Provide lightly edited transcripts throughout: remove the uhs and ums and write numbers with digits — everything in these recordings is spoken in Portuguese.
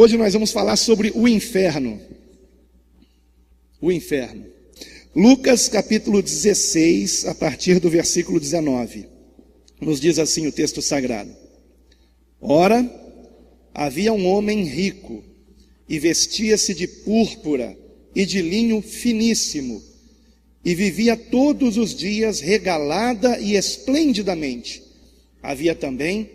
Hoje nós vamos falar sobre o inferno. O inferno. Lucas capítulo 16, a partir do versículo 19. Nos diz assim o texto sagrado. Ora, havia um homem rico, e vestia-se de púrpura e de linho finíssimo, e vivia todos os dias regalada e esplendidamente. Havia também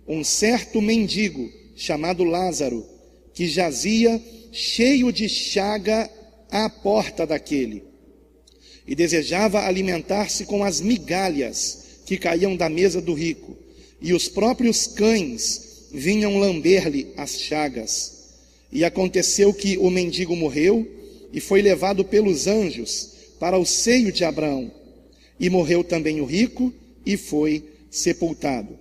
um certo mendigo, chamado Lázaro, que jazia cheio de chaga à porta daquele, e desejava alimentar-se com as migalhas que caíam da mesa do rico, e os próprios cães vinham lamber-lhe as chagas. E aconteceu que o mendigo morreu, e foi levado pelos anjos para o seio de Abraão. E morreu também o rico, e foi sepultado.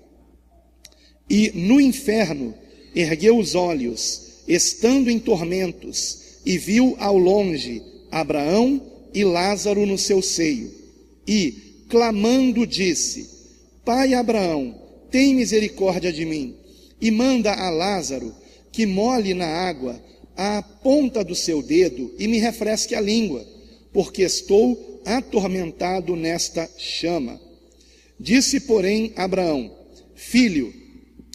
E no inferno ergueu os olhos, estando em tormentos, e viu ao longe Abraão e Lázaro no seu seio. E, clamando, disse: Pai Abraão, tem misericórdia de mim, e manda a Lázaro que molhe na água a ponta do seu dedo e me refresque a língua, porque estou atormentado nesta chama. Disse, porém, Abraão: Filho,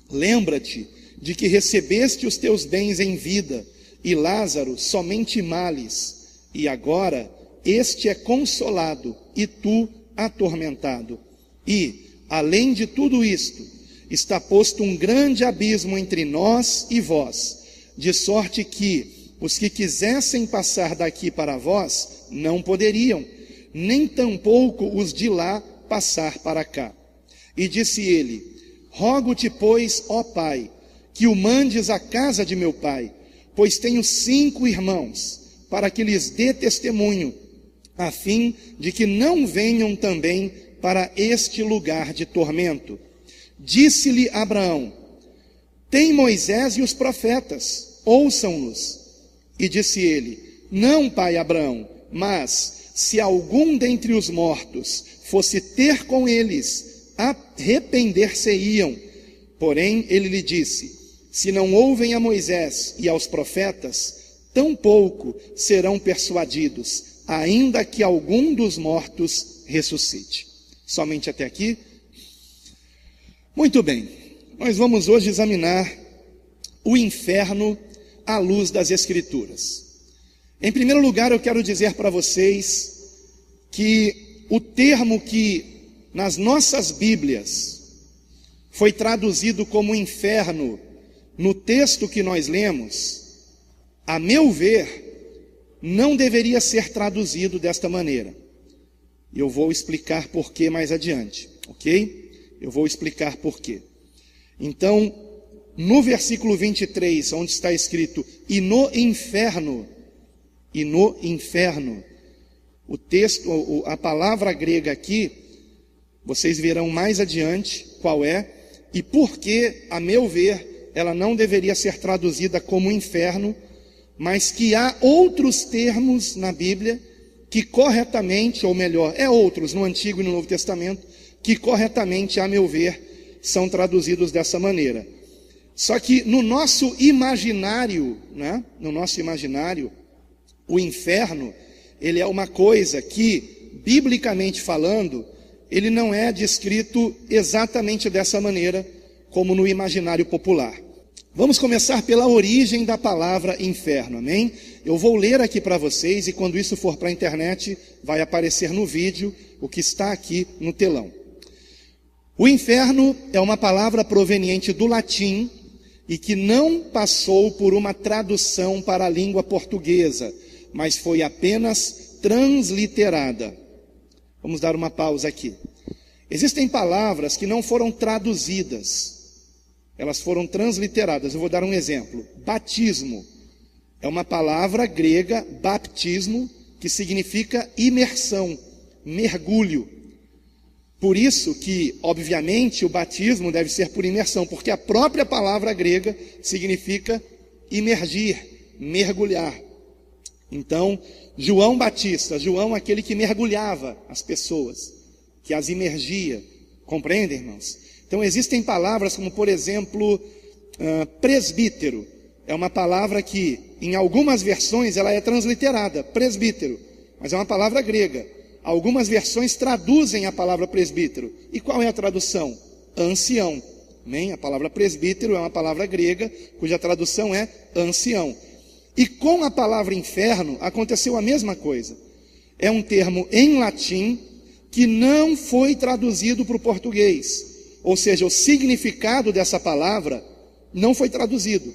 lembra-te de que recebeste os teus bens em vida, e Lázaro somente males, e agora este é consolado, e tu atormentado. E, além de tudo isto, está posto um grande abismo entre nós e vós, de sorte que os que quisessem passar daqui para vós, não poderiam, nem tampouco os de lá passar para cá. E disse ele: Rogo-te, pois, ó Pai, que o mandes à casa de meu pai, pois tenho 5 irmãos, para que lhes dê testemunho, a fim de que não venham também para este lugar de tormento. Disse-lhe Abraão: Tem Moisés e os profetas, ouçam-nos. E disse ele: Não, pai Abraão, mas se algum dentre os mortos fosse ter com eles, arrepender-se-iam. Porém ele lhe disse: Se não ouvem a Moisés e aos profetas, tampouco serão persuadidos, ainda que algum dos mortos ressuscite. Somente até aqui? Muito bem, nós vamos hoje examinar o inferno à luz das Escrituras. Em primeiro lugar, eu quero dizer para vocês que o termo que nas nossas Bíblias foi traduzido como inferno no texto que nós lemos, a meu ver, não deveria ser traduzido desta maneira. Eu vou explicar por que mais adiante, ok? Eu vou explicar por quê. Então, no versículo 23, onde está escrito, e no inferno, o texto, a palavra grega aqui, vocês verão mais adiante qual é, e por que, a meu ver, ela não deveria ser traduzida como inferno, mas que há outros termos na Bíblia que corretamente, ou melhor, outros no Antigo e no Novo Testamento, que corretamente, a meu ver, são traduzidos dessa maneira. Só que no nosso imaginário, o inferno, ele é uma coisa que, biblicamente falando, ele não é descrito exatamente dessa maneira, como no imaginário popular. Vamos começar pela origem da palavra inferno, amém? Eu vou ler aqui para vocês, e quando isso for para a internet, vai aparecer no vídeo o que está aqui no telão. O inferno é uma palavra proveniente do latim, e que não passou por uma tradução para a língua portuguesa, mas foi apenas transliterada. Vamos dar uma pausa aqui. Existem palavras que não foram traduzidas, elas foram transliteradas. Eu vou dar um exemplo. Batismo é uma palavra grega, baptismo, que significa imersão, mergulho. Por isso que, obviamente, o batismo deve ser por imersão, porque a própria palavra grega significa imergir, mergulhar. Então, João Batista, João aquele que mergulhava as pessoas, que as imergia. Compreendem, irmãos? Então existem palavras como, por exemplo, presbítero. é uma palavra que, em algumas versões, ela é transliterada, presbítero, mas é uma palavra grega. Algumas versões traduzem a palavra presbítero. E qual é a tradução? Ancião. A palavra presbítero é uma palavra grega, cuja tradução é ancião. E com a palavra inferno aconteceu a mesma coisa. É um termo em latim que não foi traduzido para o português. Ou seja, o significado dessa palavra não foi traduzido.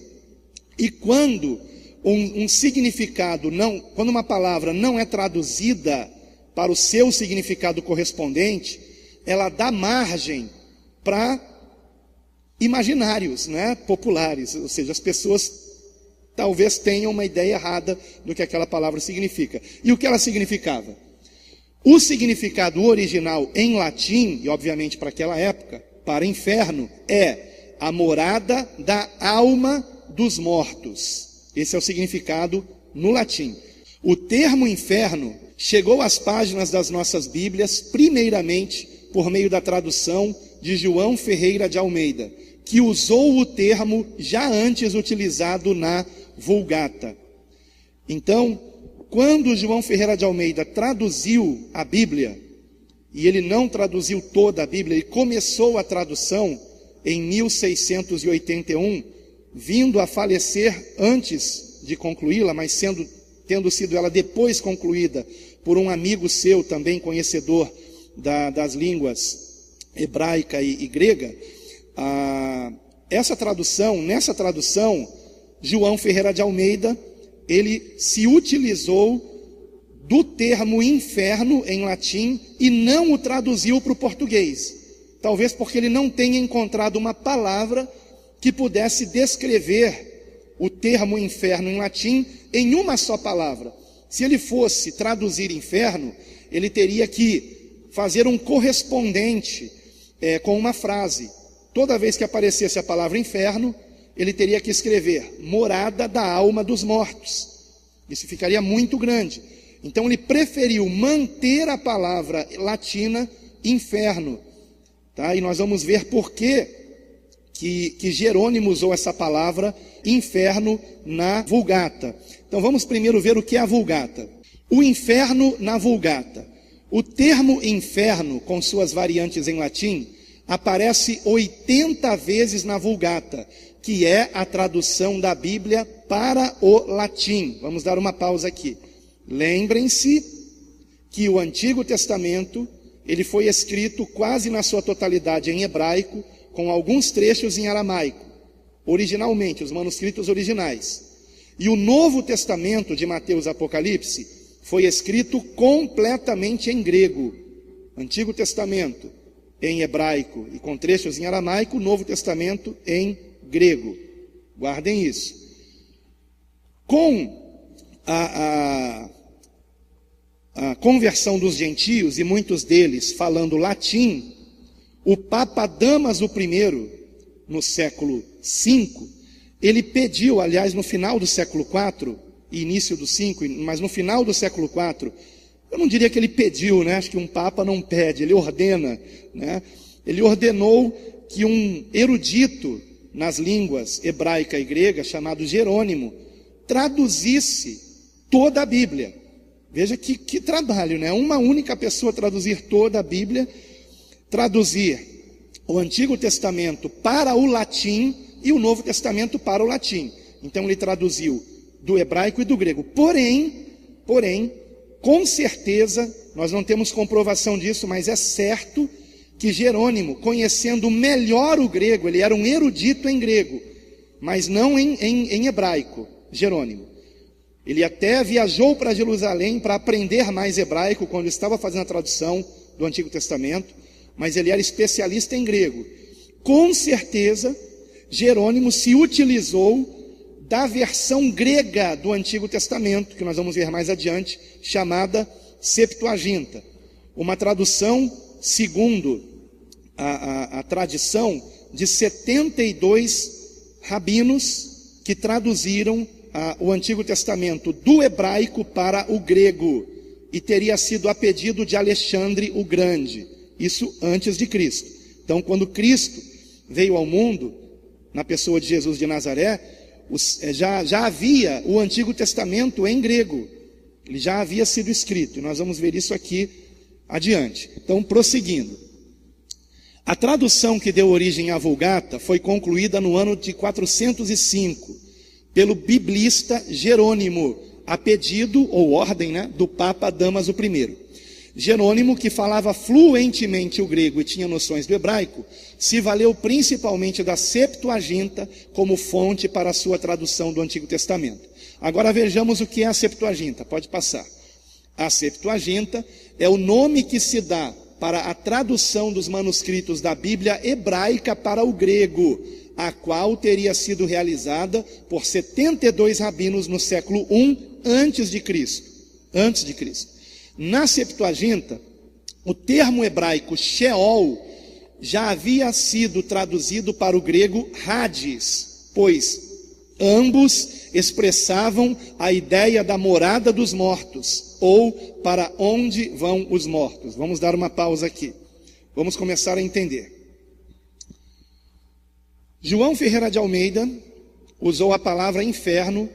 E quando quando uma palavra não é traduzida para o seu significado correspondente, ela dá margem para imaginários, né, populares. Ou seja, as pessoas talvez tenham uma ideia errada do que aquela palavra significa. E o que ela significava? O significado original em latim, e obviamente para aquela época, para inferno, é a morada da alma dos mortos. Esse é o significado no latim. O termo inferno chegou às páginas das nossas Bíblias, primeiramente por meio da tradução de João Ferreira de Almeida, que usou o termo já antes utilizado na Vulgata. Então, quando João Ferreira de Almeida traduziu a Bíblia, e ele não traduziu toda a Bíblia, ele começou a tradução em 1681, vindo a falecer antes de concluí-la, mas tendo sido ela depois concluída por um amigo seu, também conhecedor das línguas hebraica e grega. Nessa tradução, João Ferreira de Almeida, ele se utilizou do termo inferno em latim e não o traduziu para o português. Talvez porque ele não tenha encontrado uma palavra que pudesse descrever o termo inferno em latim em uma só palavra. Se ele fosse traduzir inferno, ele teria que fazer um correspondente com uma frase. Toda vez que aparecesse a palavra inferno, ele teria que escrever morada da alma dos mortos. Isso ficaria muito grande. Então ele preferiu manter a palavra latina inferno. Tá? E nós vamos ver por que Jerônimo usou essa palavra inferno na Vulgata. Então vamos primeiro ver o que é a Vulgata. O inferno na Vulgata. O termo inferno, com suas variantes em latim, aparece 80 vezes na Vulgata, que é a tradução da Bíblia para o latim. Vamos dar uma pausa aqui. Lembrem-se que o Antigo Testamento, ele foi escrito quase na sua totalidade em hebraico, com alguns trechos em aramaico, originalmente, os manuscritos originais. E o Novo Testamento de Mateus e Apocalipse foi escrito completamente em grego. Antigo Testamento em hebraico e com trechos em aramaico, Novo Testamento em grego. Guardem isso. Com a conversão dos gentios, e muitos deles falando latim, o Papa Damaso I, no século V, ele pediu, aliás, no final do século IV, e início do V, mas no final do século IV, eu não diria que ele pediu, né? Acho que um Papa não pede, ele ordena, né? Ele ordenou que um erudito nas línguas hebraica e grega, chamado Jerônimo, traduzisse toda a Bíblia. Veja que trabalho, né? Uma única pessoa traduzir toda a Bíblia, traduzir o Antigo Testamento para o latim e o Novo Testamento para o latim. Então ele traduziu do hebraico e do grego. Porém, com certeza, nós não temos comprovação disso, mas é certo que Jerônimo, conhecendo melhor o grego, ele era um erudito em grego, mas não em hebraico, Jerônimo. Ele até viajou para Jerusalém para aprender mais hebraico quando estava fazendo a tradução do Antigo Testamento, mas ele era especialista em grego. Com certeza, Jerônimo se utilizou da versão grega do Antigo Testamento, que nós vamos ver mais adiante, chamada Septuaginta. Uma tradução, segundo a tradição, de 72 rabinos que traduziram o Antigo Testamento do hebraico para o grego, e teria sido a pedido de Alexandre o Grande, isso antes de Cristo. Então, quando Cristo veio ao mundo, na pessoa de Jesus de Nazaré, já havia o Antigo Testamento em grego. Ele já havia sido escrito. E nós vamos ver isso aqui adiante. Então, prosseguindo. A tradução que deu origem à Vulgata foi concluída no ano de 405, pelo biblista Jerônimo, a pedido ou ordem, do Papa Damaso I. Jerônimo, que falava fluentemente o grego e tinha noções do hebraico, se valeu principalmente da Septuaginta como fonte para a sua tradução do Antigo Testamento. Agora vejamos o que é a Septuaginta. Pode passar. A Septuaginta é o nome que se dá para a tradução dos manuscritos da Bíblia hebraica para o grego, a qual teria sido realizada por 72 rabinos no século I antes de Cristo. Na Septuaginta, o termo hebraico Sheol já havia sido traduzido para o grego Hades, pois ambos expressavam a ideia da morada dos mortos, ou para onde vão os mortos. Vamos dar uma pausa aqui. Vamos começar a entender. João Ferreira de Almeida usou a palavra inferno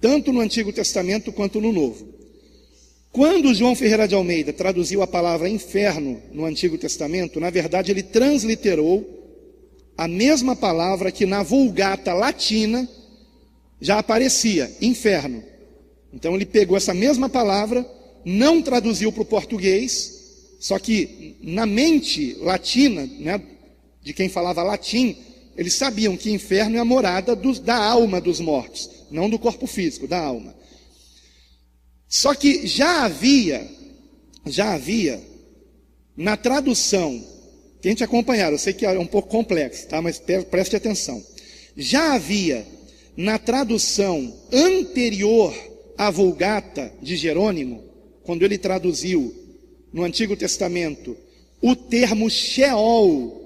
tanto no Antigo Testamento quanto no Novo. Quando João Ferreira de Almeida traduziu a palavra inferno no Antigo Testamento, na verdade ele transliterou a mesma palavra que na Vulgata latina já aparecia, inferno. Então ele pegou essa mesma palavra, não traduziu para o português, só que na mente latina, de quem falava latim, eles sabiam que inferno é a morada da alma dos mortos, não do corpo físico, da alma. Só que já havia na tradução, tente acompanhar, eu sei que é um pouco complexo, tá? Mas preste atenção. Já havia na tradução anterior à Vulgata de Jerônimo, quando ele traduziu no Antigo Testamento o termo Sheol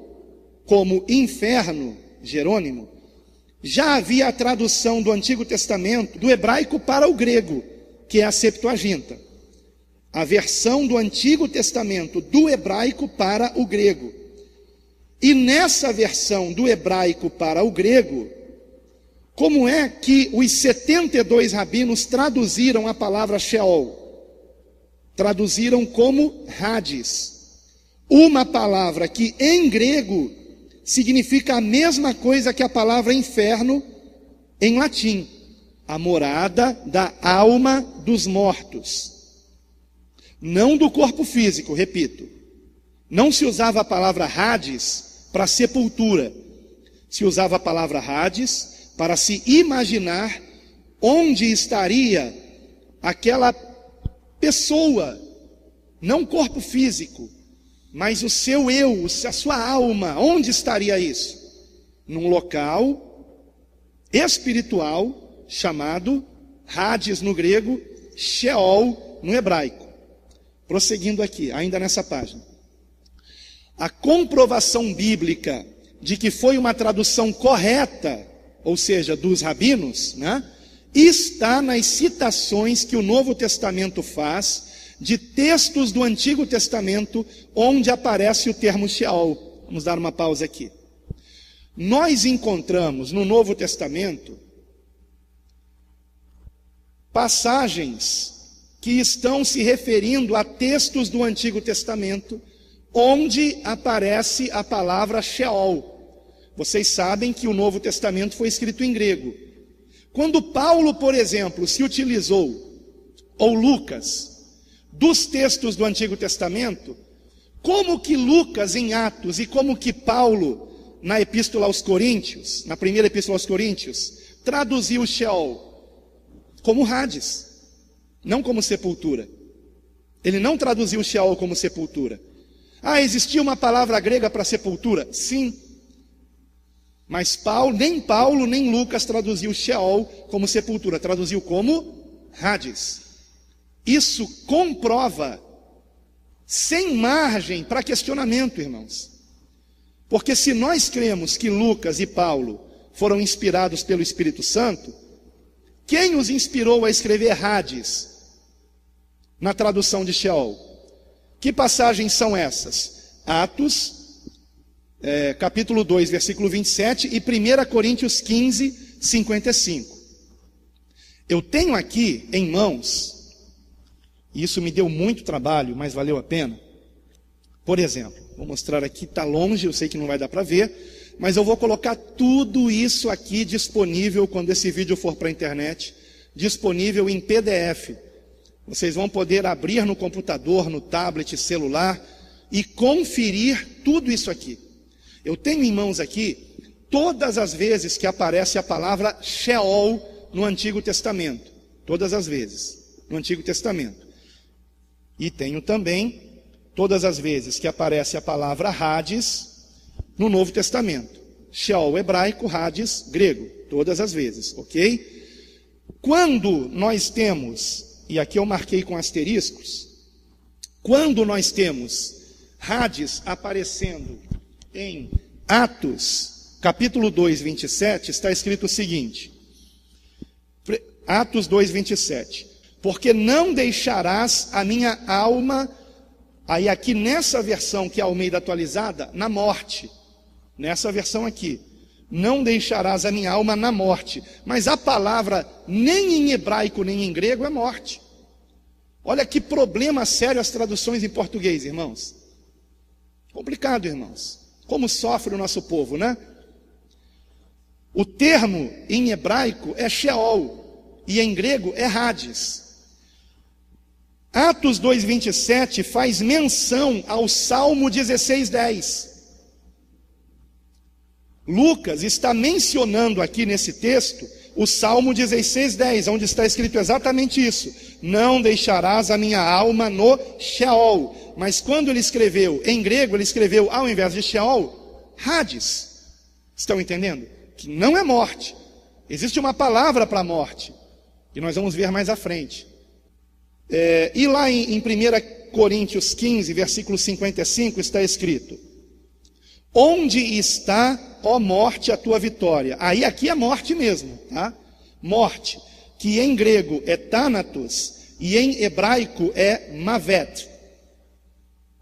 como inferno, Jerônimo, já havia a tradução do Antigo Testamento do hebraico para o grego, que é a Septuaginta. A versão do Antigo Testamento do hebraico para o grego. E nessa versão do hebraico para o grego, como é que os 72 rabinos traduziram a palavra Sheol? Traduziram como Hades. Uma palavra que em grego significa a mesma coisa que a palavra inferno em latim. A morada da alma dos mortos. Não do corpo físico, repito. Não se usava a palavra Hades para sepultura. Se usava a palavra Hades para se imaginar onde estaria aquela pessoa, não corpo físico, mas o seu eu, a sua alma. Onde estaria isso? Num local espiritual chamado Hades no grego, Sheol no hebraico. Prosseguindo aqui, ainda nessa página. A comprovação bíblica de que foi uma tradução correta, ou seja, dos rabinos, está nas citações que o Novo Testamento faz de textos do Antigo Testamento onde aparece o termo Sheol. Vamos dar uma pausa aqui. Nós encontramos no Novo Testamento passagens que estão se referindo a textos do Antigo Testamento onde aparece a palavra Sheol. Vocês sabem que o Novo Testamento foi escrito em grego. Quando Paulo, por exemplo, se utilizou, ou Lucas, dos textos do Antigo Testamento, como que Lucas em Atos e como que Paulo na Epístola aos Coríntios, na primeira Epístola aos Coríntios, traduziu Sheol como Hades, não como sepultura. Ele não traduziu Sheol como sepultura. Existia uma palavra grega para sepultura? Sim. Mas nem Paulo, nem Lucas traduziu Sheol como sepultura, traduziu como Hades. Isso comprova, sem margem para questionamento, irmãos. Porque se nós cremos que Lucas e Paulo foram inspirados pelo Espírito Santo, quem os inspirou a escrever Hades na tradução de Sheol? Que passagens são essas? Atos, capítulo 2, versículo 27, e 1 Coríntios 15, 55. Eu tenho aqui em mãos, e isso me deu muito trabalho, mas valeu a pena. Por exemplo, vou mostrar aqui, está longe, eu sei que não vai dar para ver, mas eu vou colocar tudo isso aqui disponível quando esse vídeo for para a internet, disponível em PDF. Vocês vão poder abrir no computador, no tablet, celular e conferir tudo isso aqui. Eu tenho em mãos aqui todas as vezes que aparece a palavra Sheol no Antigo Testamento. Todas as vezes no Antigo Testamento. E tenho também todas as vezes que aparece a palavra Hades no Novo Testamento. Sheol hebraico, Hades grego. Todas as vezes, ok? Quando nós temos, e aqui eu marquei com asteriscos, quando nós temos Hades aparecendo em Atos, capítulo 2, 27, está escrito o seguinte, Atos 2, 27, porque não deixarás a minha alma, aí aqui nessa versão que é a Almeida atualizada, na morte, nessa versão aqui, não deixarás a minha alma na morte, mas a palavra nem em hebraico nem em grego é morte. Olha que problema sério as traduções em português, irmãos. Complicado, irmãos. Como sofre o nosso povo, né? O termo em hebraico é Sheol e em grego é Hades. Atos 2:27 faz menção ao Salmo 16:10. Lucas está mencionando aqui nesse texto o Salmo 16:10, onde está escrito exatamente isso: não deixarás a minha alma no Sheol. Mas quando ele escreveu, em grego, ele escreveu, ao invés de Sheol, Hades. Estão entendendo? Que não é morte. Existe uma palavra para morte, que nós vamos ver mais à frente. E lá em 1 Coríntios 15, versículo 55, está escrito: onde está, ó morte, a tua vitória? Aí aqui é morte mesmo, tá? Morte, que em grego é Thanatos e em hebraico é Mavet.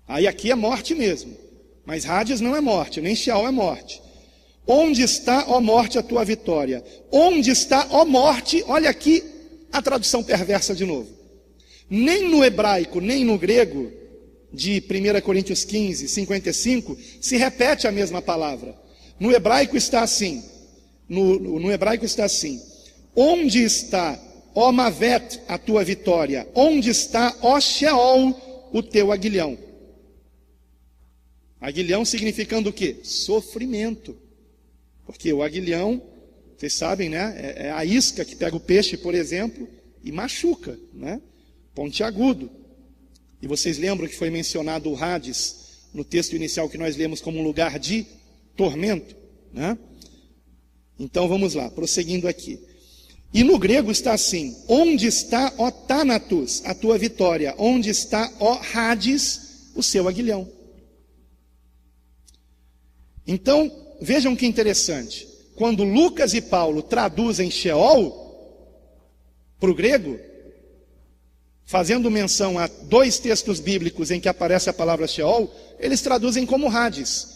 Aí aqui é morte mesmo, mas Hades não é morte, nem Sheol é morte. Onde está, ó morte, a tua vitória? Onde está, ó morte? Olha aqui a tradução perversa de novo. Nem no hebraico, nem no grego, de 1 Coríntios 15, 55, se repete a mesma palavra. No hebraico está assim, no hebraico está assim: onde está, ó Mavet, a tua vitória? Onde está, ó Sheol, o teu aguilhão? Aguilhão significando o quê? Sofrimento. Porque o aguilhão, vocês sabem, né? É a isca que pega o peixe, por exemplo, e machuca, né? Pontiagudo. E vocês lembram que foi mencionado o Hades no texto inicial que nós lemos como um lugar de tormento, né? Então vamos lá, prosseguindo aqui. E no grego está assim: onde está, ó Thanatos, a tua vitória? Onde está, ó Hades, o seu aguilhão? Então, vejam que interessante. Quando Lucas e Paulo traduzem Sheol para o grego, fazendo menção a dois textos bíblicos em que aparece a palavra Sheol, eles traduzem como Hades.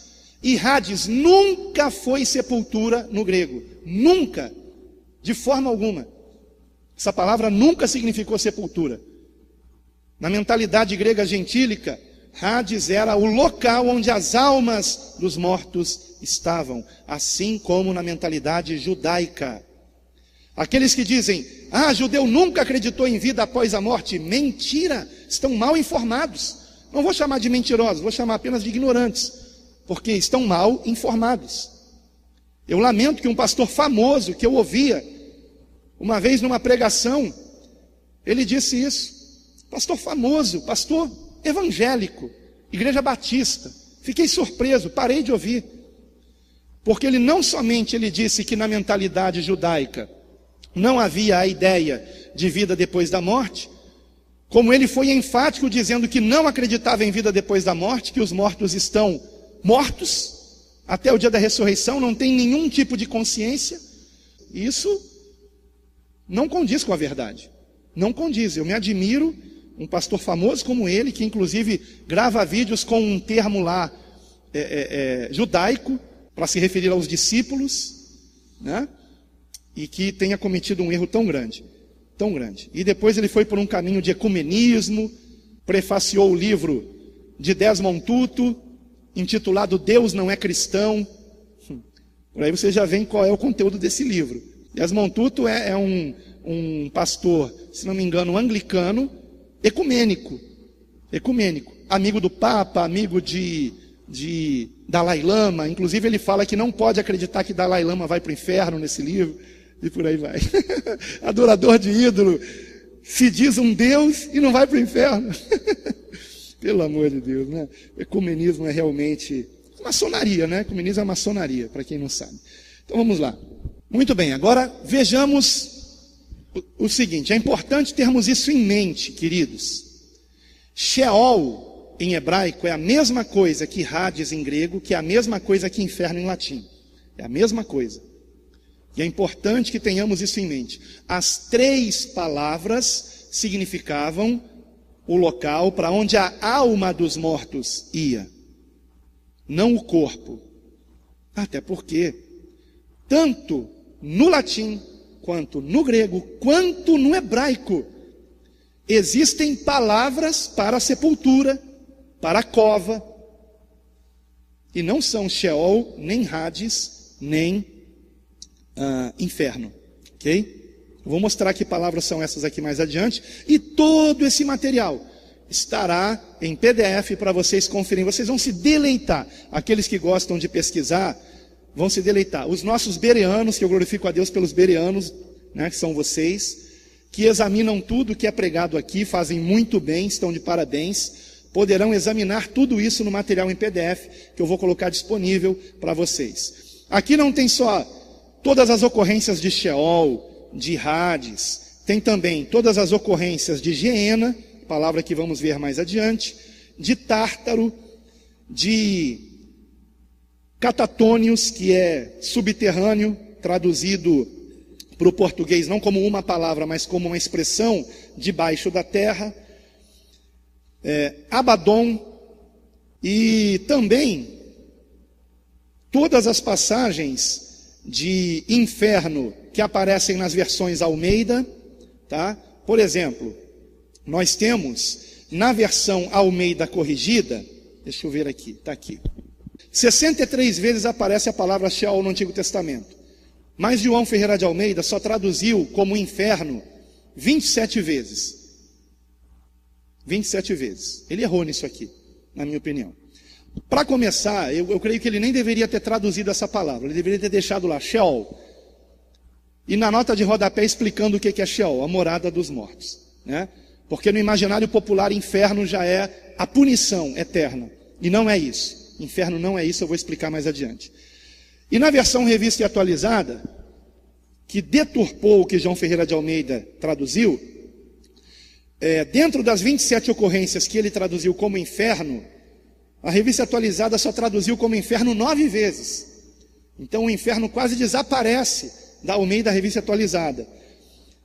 E Hades nunca foi sepultura no grego. Nunca. De forma alguma. Essa palavra nunca significou sepultura. Na mentalidade grega gentílica, Hades era o local onde as almas dos mortos estavam, assim como na mentalidade judaica. Aqueles que dizem: judeu nunca acreditou em vida após a morte. Mentira, estão mal informados. Não vou chamar de mentirosos, vou chamar apenas de ignorantes, porque estão mal informados. Eu lamento que um pastor famoso que eu ouvia uma vez numa pregação, ele disse isso. Pastor famoso, pastor evangélico, Igreja Batista. Fiquei surpreso, parei de ouvir. Porque ele não somente disse que na mentalidade judaica não havia a ideia de vida depois da morte, como ele foi enfático dizendo que não acreditava em vida depois da morte, que os mortos estão mortos até o dia da ressurreição, não tem nenhum tipo de consciência. Isso não condiz com a verdade. Não condiz. Eu me admiro um pastor famoso como ele, que inclusive grava vídeos com um termo lá, judaico, para se referir aos discípulos, né? E que tenha cometido um erro tão grande, tão grande. E depois ele foi por um caminho de ecumenismo, prefaciou o livro de Desmond Tutu, intitulado Deus Não é Cristão. Por aí você já vê qual é o conteúdo desse livro. Desmond Tutu é um pastor, se não me engano, anglicano, ecumênico, amigo do Papa, amigo de Dalai Lama. Inclusive ele fala que não pode acreditar que Dalai Lama vai para o inferno nesse livro, e por aí vai. Adorador de ídolo, se diz um Deus e não vai para o inferno. Pelo amor de Deus, né? Ecumenismo é realmente maçonaria, né? Ecumenismo é maçonaria, para quem não sabe. Então vamos lá. Muito bem, agora vejamos o seguinte, é importante termos isso em mente, queridos. Sheol, em hebraico, é a mesma coisa que Hades em grego, que é a mesma coisa que inferno em latim. É a mesma coisa. E é importante que tenhamos isso em mente. As três palavras significavam o local para onde a alma dos mortos ia, não o corpo. Até porque, tanto no latim, quanto no grego, quanto no hebraico, existem palavras para a sepultura, para a cova, e não são Sheol, nem Hades, nem inferno, ok? Eu vou mostrar que palavras são essas aqui mais adiante, e todo esse material estará em PDF para vocês conferirem. Vocês vão se deleitar. Aqueles que gostam de pesquisar vão se deleitar. Os nossos bereanos, que eu glorifico a Deus pelos bereanos, né, que são vocês, que examinam tudo que é pregado aqui, fazem muito bem, estão de parabéns, poderão examinar tudo isso no material em PDF, que eu vou colocar disponível para vocês. Aqui não tem só todas as ocorrências de Sheol, de Hades, tem também todas as ocorrências de Geena, palavra que vamos ver mais adiante, de Tártaro, de Catatônios, que é subterrâneo, traduzido para o português não como uma palavra, mas como uma expressão debaixo da terra, Abaddon, e também todas as passagens de inferno que aparecem nas versões Almeida, tá? Por exemplo, nós temos na versão Almeida corrigida, deixa eu ver aqui, está aqui, 63 vezes aparece a palavra Sheol no Antigo Testamento, mas João Ferreira de Almeida só traduziu como inferno 27 vezes. 27 vezes. Ele errou nisso aqui, na minha opinião. Para começar, eu creio que ele nem deveria ter traduzido essa palavra, ele deveria ter deixado lá Sheol, e na nota de rodapé explicando o que é Sheol, a morada dos mortos, né? Porque no imaginário popular, inferno já é a punição eterna, e não é isso. Inferno não é isso, eu vou explicar mais adiante. E na versão revista e atualizada, que deturpou o que João Ferreira de Almeida traduziu, dentro das 27 ocorrências que ele traduziu como inferno, a revista atualizada só traduziu como inferno 9 vezes. Então o inferno quase desaparece da Almeida revista atualizada.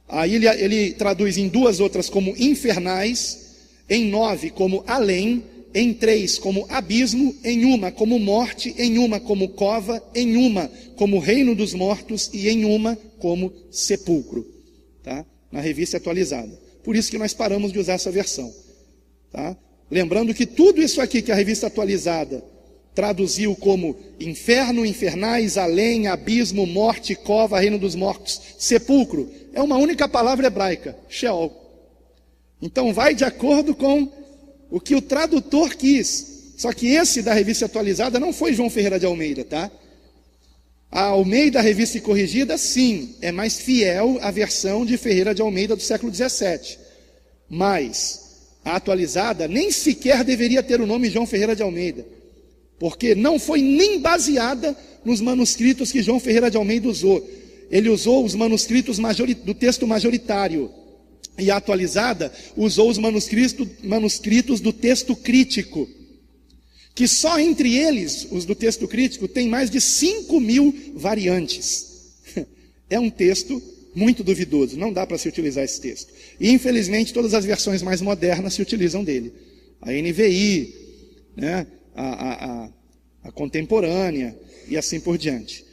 Aí ele traduz em 2 outras como infernais, em 9 como além, em 3 como abismo, em uma como morte, em uma como cova, em uma como reino dos mortos e em uma como sepulcro, tá? Na revista atualizada. Por isso que nós paramos de usar essa versão, tá? Lembrando que tudo isso aqui que a revista atualizada traduziu como inferno, infernais, além, abismo, morte, cova, reino dos mortos, sepulcro, é uma única palavra hebraica, Sheol. Então vai de acordo com o que o tradutor quis. Só que esse da revista atualizada não foi João Ferreira de Almeida, tá? A Almeida revista corrigida, sim, é mais fiel à versão de Ferreira de Almeida do século 17. Mas a atualizada nem sequer deveria ter o nome João Ferreira de Almeida, porque não foi nem baseada nos manuscritos que João Ferreira de Almeida usou. Ele usou os manuscritos do texto majoritário, e a atualizada usou os manuscritos do texto crítico, que só entre eles, os do texto crítico, tem mais de 5.000 variantes. É um texto muito duvidoso, não dá para se utilizar esse texto. E infelizmente todas as versões mais modernas se utilizam dele. A NVI, né? a a contemporânea e assim por diante,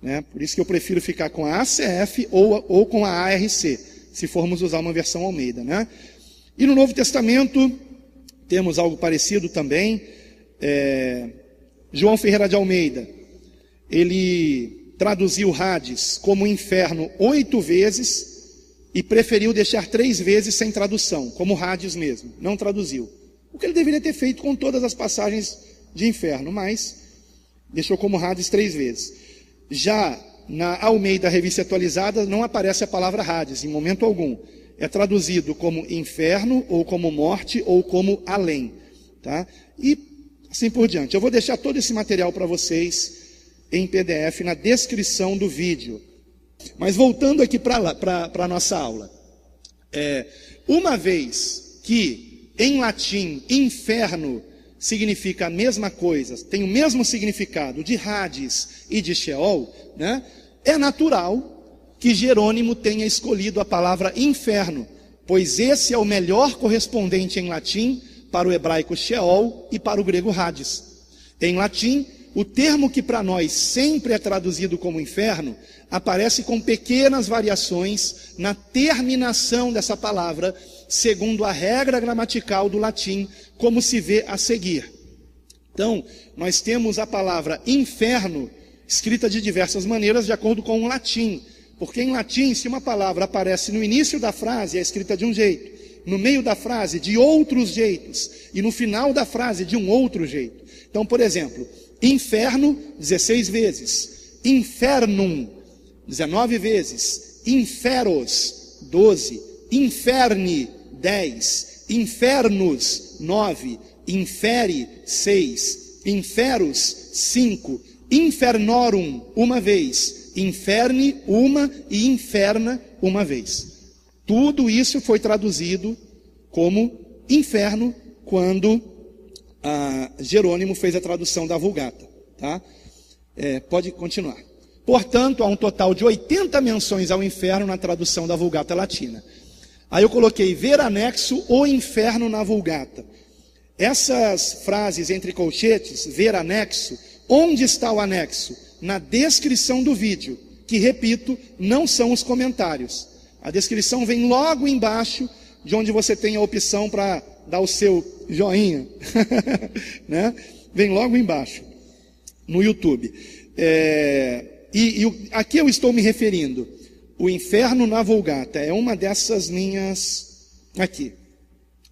né? Por isso que eu prefiro ficar com a ACF ou com a ARC, se formos usar uma versão Almeida, né? E no Novo Testamento temos algo parecido também. João Ferreira de Almeida, ele traduziu Hades como inferno 8 vezes e preferiu deixar 3 vezes sem tradução, como Hades mesmo, não traduziu. O que ele deveria ter feito com todas as passagens de inferno, mas deixou como Hades 3 vezes. Já na Almeida Revista Atualizada não aparece a palavra Hades em momento algum. É traduzido como inferno, ou como morte, ou como além, tá? E assim por diante. Eu vou deixar todo esse material para vocês em PDF na descrição do vídeo. Mas voltando aqui para a nossa aula. Uma vez que em latim inferno significa a mesma coisa, tem o mesmo significado de Hades e de Sheol, né? É natural que Jerônimo tenha escolhido a palavra inferno, pois esse é o melhor correspondente em latim para o hebraico Sheol e para o grego Hades. Em latim, o termo que para nós sempre é traduzido como inferno, aparece com pequenas variações na terminação dessa palavra, segundo a regra gramatical do latim, como se vê a seguir. Então, nós temos a palavra inferno escrita de diversas maneiras, de acordo com o latim. Porque em latim, se uma palavra aparece no início da frase, é escrita de um jeito, no meio da frase, de outros jeitos, e no final da frase, de um outro jeito. Então, por exemplo, inferno, 16 vezes, infernum, 19 vezes, inferos, 12, inferni, 10, infernos, 9, infere, 6, inferos, 5, infernorum, 1 vez, inferne, 1 e inferna, 1 vez. Tudo isso foi traduzido como inferno quando Jerônimo fez a tradução da Vulgata, tá? Pode continuar. Portanto, há um total de 80 menções ao inferno na tradução da Vulgata Latina. Aí eu coloquei ver anexo o inferno na Vulgata. Essas frases entre colchetes, ver anexo, onde está o anexo? Na descrição do vídeo, que, repito, não são os comentários. A descrição vem logo embaixo, de onde você tem a opção para dar o seu joinha, né? Vem logo embaixo, no YouTube. Aqui eu estou me referindo, o inferno na Vulgata, é uma dessas linhas aqui.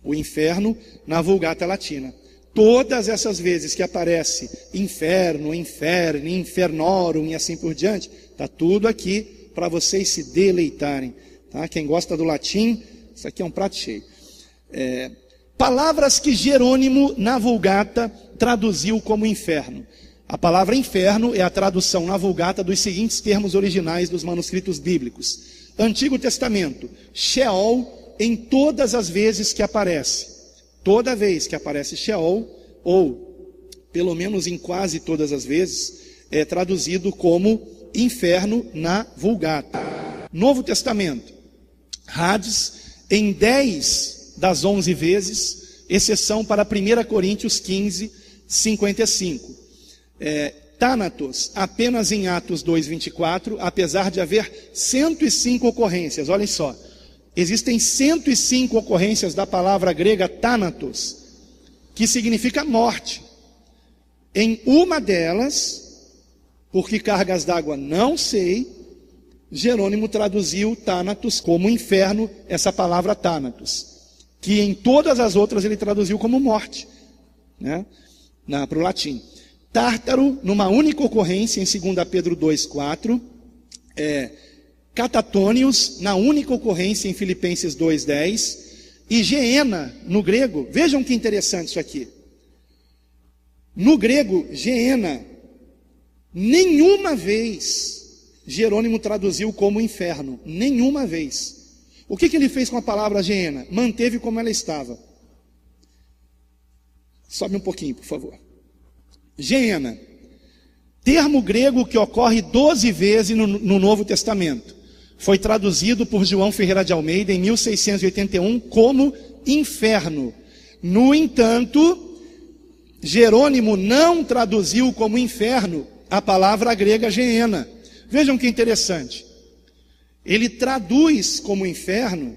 O inferno na Vulgata Latina. Todas essas vezes que aparece inferno, inferno, infernorum e assim por diante, está tudo aqui para vocês se deleitarem. Tá? Quem gosta do latim, isso aqui é um prato cheio. Palavras que Jerônimo na Vulgata traduziu como inferno. A palavra inferno é a tradução na Vulgata dos seguintes termos originais dos manuscritos bíblicos. Antigo Testamento, Sheol, em todas as vezes que aparece. Toda vez que aparece Sheol, ou pelo menos em quase todas as vezes, é traduzido como inferno na Vulgata. Novo Testamento, Hades, em 10 das 11 vezes, exceção para 1 Coríntios 15, 55. Thanatos, apenas em Atos 2, 24, apesar de haver 105 ocorrências, olhem só. Existem 105 ocorrências da palavra grega thanatos, que significa morte. Em uma delas, por que cargas d'água não sei, Jerônimo traduziu thanatos como inferno, essa palavra thanatos, que em todas as outras ele traduziu como morte, né? Para o latim. Tártaro, numa única ocorrência, em 2 Pedro 2, 4, Catatônios, na única ocorrência em Filipenses 2:10, e Geena, no grego, vejam que interessante isso aqui. No grego, Geena, nenhuma vez Jerônimo traduziu como inferno, nenhuma vez. O que ele fez com a palavra Geena? Manteve como ela estava. Sobe um pouquinho, por favor. Geena, termo grego que ocorre 12 vezes no Novo Testamento. Foi traduzido por João Ferreira de Almeida em 1681 como inferno. No entanto, Jerônimo não traduziu como inferno a palavra grega Geena. Vejam que interessante. Ele traduz como inferno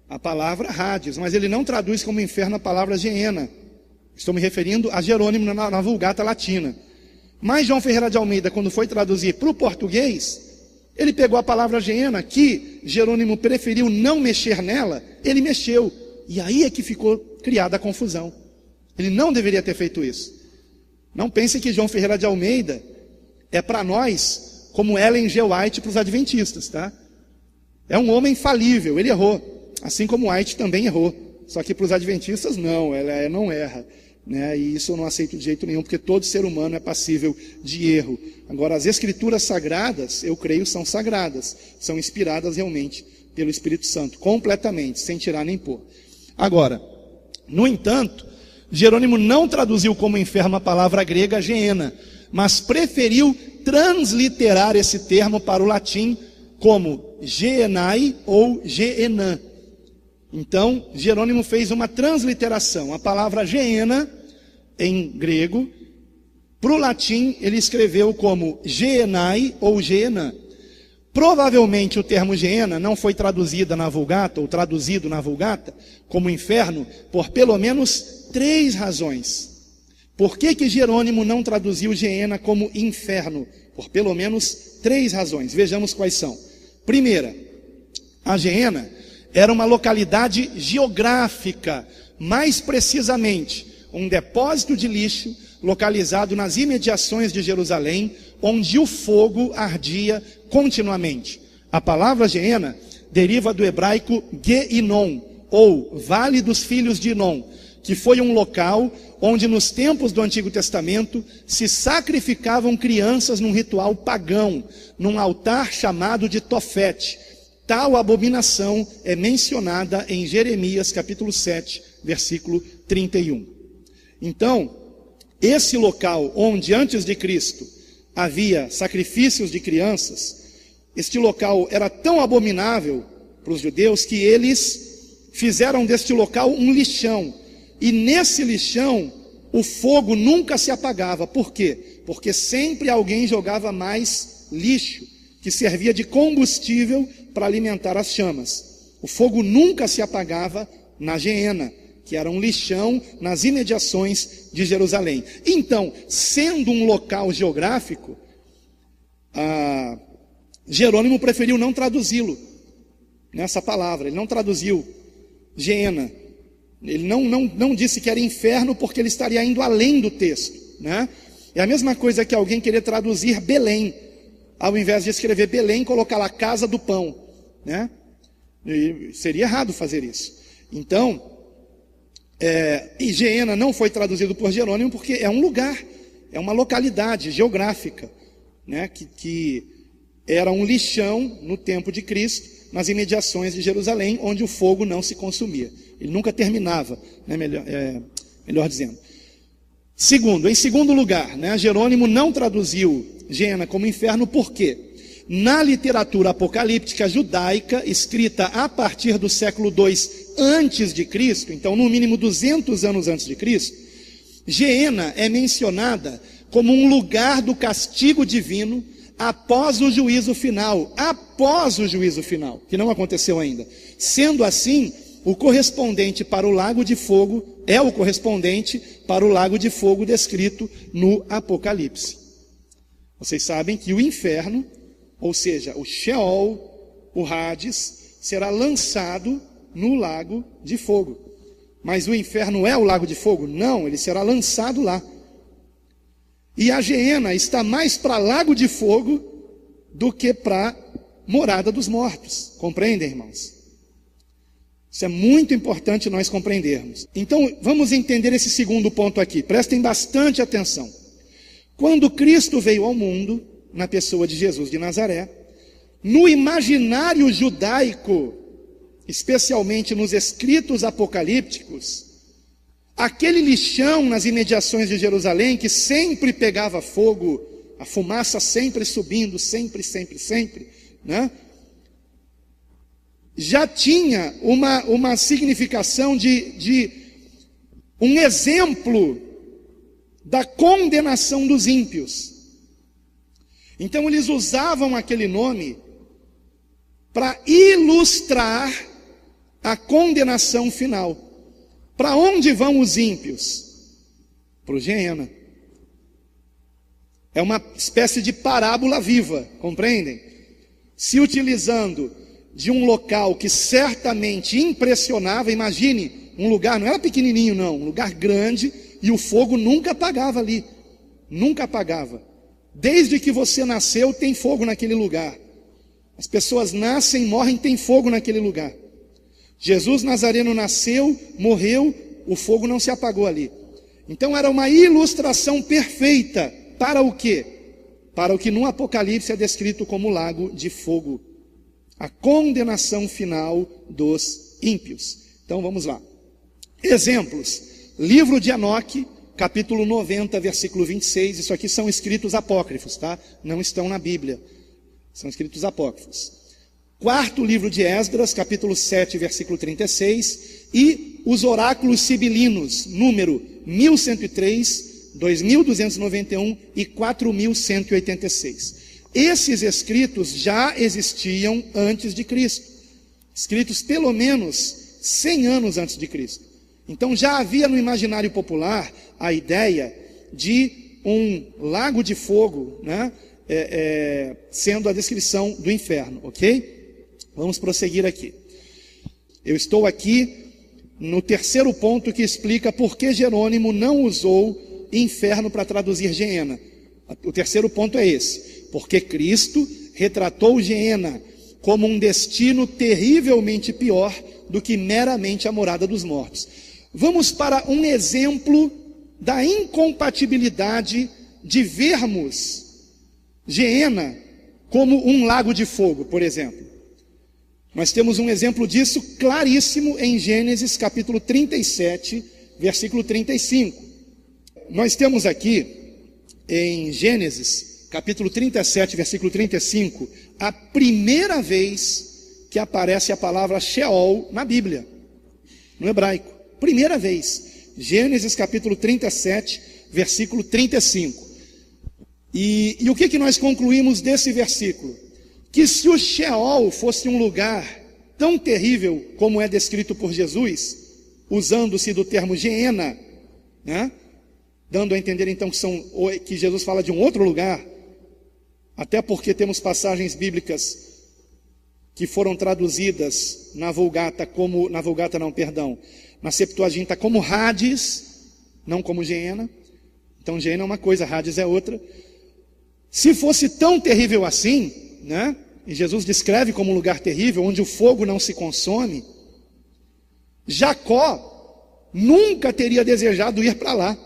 a palavra Hades, mas ele não traduz como inferno a palavra Geena. Estou me referindo a Jerônimo na Vulgata Latina. Mas João Ferreira de Almeida, quando foi traduzir para o português, ele pegou a palavra Geena, que Jerônimo preferiu não mexer nela, ele mexeu. E aí é que ficou criada a confusão. Ele não deveria ter feito isso. Não pense que João Ferreira de Almeida é para nós como Ellen G. White para os adventistas, tá? É um homem falível, ele errou. Assim como White também errou. Só que para os adventistas não, ela não erra. Né? E isso eu não aceito de jeito nenhum, porque todo ser humano é passível de erro. Agora, as escrituras sagradas, eu creio, são sagradas. São inspiradas realmente pelo Espírito Santo, completamente, sem tirar nem pôr. Agora, no entanto, Jerônimo não traduziu como inferno a palavra grega Geena, mas preferiu transliterar esse termo para o latim como Geenai ou Geenã. Então, Jerônimo fez uma transliteração. A palavra Geena, em grego, para o latim, ele escreveu como Geenai ou Geenã. Provavelmente o termo Geena não foi traduzido na Vulgata, ou traduzido na Vulgata, como inferno, por pelo menos 3 razões. Por que Jerônimo não traduziu Geena como inferno? Por pelo menos 3 razões. Vejamos quais são. Primeira, a Geena era uma localidade geográfica, mais precisamente, um depósito de lixo localizado nas imediações de Jerusalém, onde o fogo ardia continuamente. A palavra Geena deriva do hebraico Geinom, ou Vale dos Filhos de Inom, que foi um local onde nos tempos do Antigo Testamento se sacrificavam crianças num ritual pagão, num altar chamado de Tofete. Tal abominação é mencionada em Jeremias capítulo 7, versículo 31. Então, esse local onde antes de Cristo havia sacrifícios de crianças, este local era tão abominável para os judeus que eles fizeram deste local um lixão. E nesse lixão, o fogo nunca se apagava. Por quê? Porque sempre alguém jogava mais lixo, que servia de combustível para alimentar as chamas. O fogo nunca se apagava na Geena, que era um lixão nas imediações de Jerusalém. Então, sendo um local geográfico, Jerônimo preferiu não traduzi-lo nessa palavra. Ele não traduziu Geena. Ele não disse que era inferno, porque ele estaria indo além do texto, né? É a mesma coisa que alguém querer traduzir Belém, ao invés de escrever Belém, colocar lá casa do pão, né? E seria errado fazer isso. Então, e Geena não foi traduzido por Jerônimo porque é um lugar, é uma localidade geográfica, né? Que era um lixão no tempo de Cristo, nas imediações de Jerusalém, onde o fogo não se consumia. Ele nunca terminava, né? Melhor dizendo. Em segundo lugar, né? Jerônimo não traduziu Geena como inferno, por quê? Na literatura apocalíptica judaica, escrita a partir do século II antes de Cristo, então no mínimo 200 anos antes de Cristo, Geena é mencionada como um lugar do castigo divino após o juízo final, que não aconteceu ainda. Sendo assim, o correspondente para o lago de fogo é o correspondente para o lago de fogo descrito no Apocalipse. Vocês sabem que o inferno, ou seja, o Sheol, o Hades, será lançado no lago de fogo. Mas o inferno é o lago de fogo? Não, ele será lançado lá. E a Geena está mais para lago de fogo do que para morada dos mortos. Compreendem, irmãos? Isso é muito importante nós compreendermos. Então, vamos entender esse segundo ponto aqui. Prestem bastante atenção. Quando Cristo veio ao mundo, na pessoa de Jesus de Nazaré, no imaginário judaico, especialmente nos escritos apocalípticos, aquele lixão nas imediações de Jerusalém, que sempre pegava fogo, a fumaça sempre subindo, sempre, né? Já tinha uma significação de um exemplo da condenação dos ímpios. Então eles usavam aquele nome para ilustrar a condenação final. Para onde vão os ímpios? Para o Geena. É uma espécie de parábola viva, compreendem? Se utilizando de um local que certamente impressionava. Imagine um lugar, não era pequenininho não, um lugar grande, e o fogo nunca apagava ali, nunca apagava. Desde que você nasceu tem fogo naquele lugar. As pessoas nascem, morrem, tem fogo naquele lugar. Jesus Nazareno nasceu, morreu, o fogo não se apagou ali. Então era uma ilustração perfeita para o quê? Para o que no Apocalipse é descrito como lago de fogo. A condenação final dos ímpios. Então vamos lá. Exemplos. Livro de Enoque, capítulo 90, versículo 26. Isso aqui são escritos apócrifos, tá? Não estão na Bíblia. São escritos apócrifos. Quarto livro de Esdras, capítulo 7, versículo 36. E os oráculos sibilinos, número 1103, 2291 e 4186. Esses escritos já existiam antes de Cristo. Escritos pelo menos 100 anos antes de Cristo. Então já havia no imaginário popular a ideia de um lago de fogo, né, sendo a descrição do inferno, ok? Vamos prosseguir aqui. Eu estou aqui no terceiro ponto que explica por que Jerônimo não usou inferno para traduzir Geena. O terceiro ponto é esse. Porque Cristo retratou Geena como um destino terrivelmente pior do que meramente a morada dos mortos. Vamos para um exemplo da incompatibilidade de vermos Geena como um lago de fogo, por exemplo. Nós temos um exemplo disso claríssimo em Gênesis capítulo 37, versículo 35. Nós temos aqui em Gênesis capítulo 37, versículo 35, a primeira vez que aparece a palavra Sheol na Bíblia, no hebraico. Primeira vez. Gênesis capítulo 37, versículo 35. E o que nós concluímos desse versículo? Que se o Sheol fosse um lugar tão terrível como é descrito por Jesus, usando-se do termo Geena, né? Dando a entender então que Jesus fala de um outro lugar, até porque temos passagens bíblicas que foram traduzidas na Vulgata na Septuaginta como Hades, não como Geena. Então Geena é uma coisa, Hades é outra. Se fosse tão terrível assim, né? E Jesus descreve como um lugar terrível, onde o fogo não se consome, Jacó nunca teria desejado ir para lá.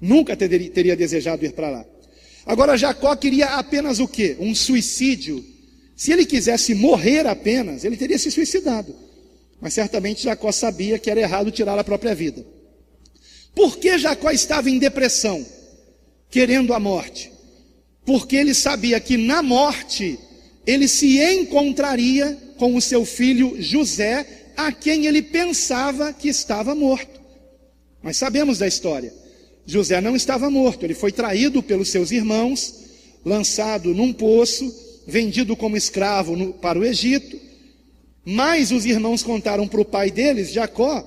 Nunca teria desejado ir para lá. Agora Jacó queria apenas o quê? Um suicídio. Se ele quisesse morrer apenas, ele teria se suicidado. Mas certamente Jacó sabia que era errado tirar a própria vida. Por que Jacó estava em depressão, querendo a morte? Porque ele sabia que na morte ele se encontraria com o seu filho José, a quem ele pensava que estava morto. Mas sabemos da história. José não estava morto, ele foi traído pelos seus irmãos, lançado num poço, vendido como escravo para o Egito. Mas os irmãos contaram para o pai deles, Jacó,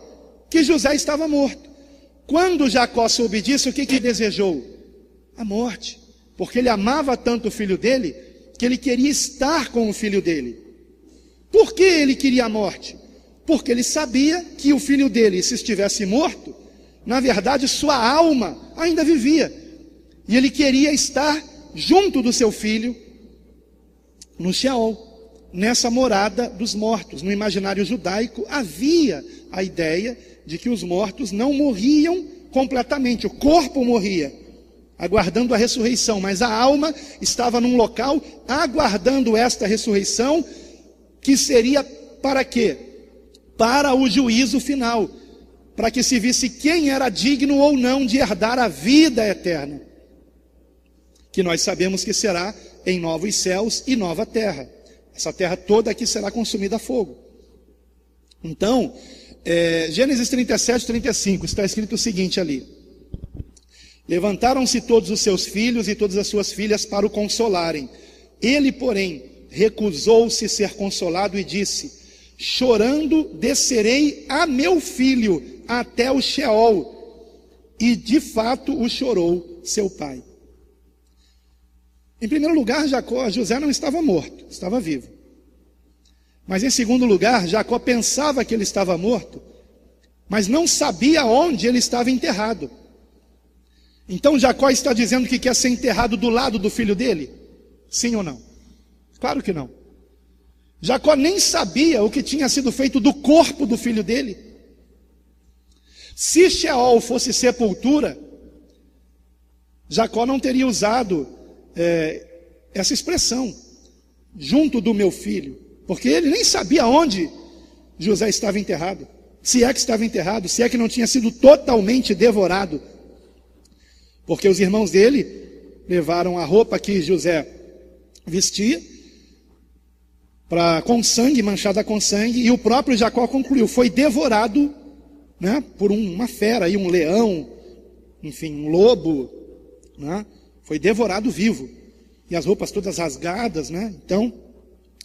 que José estava morto. Quando Jacó soube disso, o que ele desejou? A morte. Porque ele amava tanto o filho dele, que ele queria estar com o filho dele. Por que ele queria a morte? Porque ele sabia que o filho dele, se estivesse morto, na verdade sua alma ainda vivia. E ele queria estar junto do seu filho no Sheol, nessa morada dos mortos. No imaginário judaico havia a ideia de que os mortos não morriam completamente, o corpo morria, aguardando a ressurreição, mas a alma estava num local aguardando esta ressurreição, que seria para quê? Para o juízo final, para que se visse quem era digno ou não de herdar a vida eterna, que nós sabemos que será em novos céus e nova terra. Essa terra toda aqui será consumida a fogo. Então, Gênesis 37, 35, está escrito o seguinte ali: Levantaram-se todos os seus filhos e todas as suas filhas para o consolarem. Ele, porém, recusou-se ser consolado e disse: chorando descerei a meu filho até o Sheol. E de fato o chorou seu pai. Em primeiro lugar, José não estava morto, estava vivo. Mas em segundo lugar, Jacó pensava que ele estava morto, mas não sabia onde ele estava enterrado. Então Jacó está dizendo que quer ser enterrado do lado do filho dele? Sim ou não? Claro que não. Jacó nem sabia o que tinha sido feito do corpo do filho dele. Se Sheol fosse sepultura, Jacó não teria usado essa expressão, junto do meu filho, porque ele nem sabia onde José estava enterrado, se é que estava enterrado, se é que não tinha sido totalmente devorado, porque os irmãos dele levaram a roupa que José vestia, com sangue, manchada com sangue, e o próprio Jacó concluiu, foi devorado, né, por uma fera, um leão, enfim, um lobo, né, foi devorado vivo, e as roupas todas rasgadas, né? Então,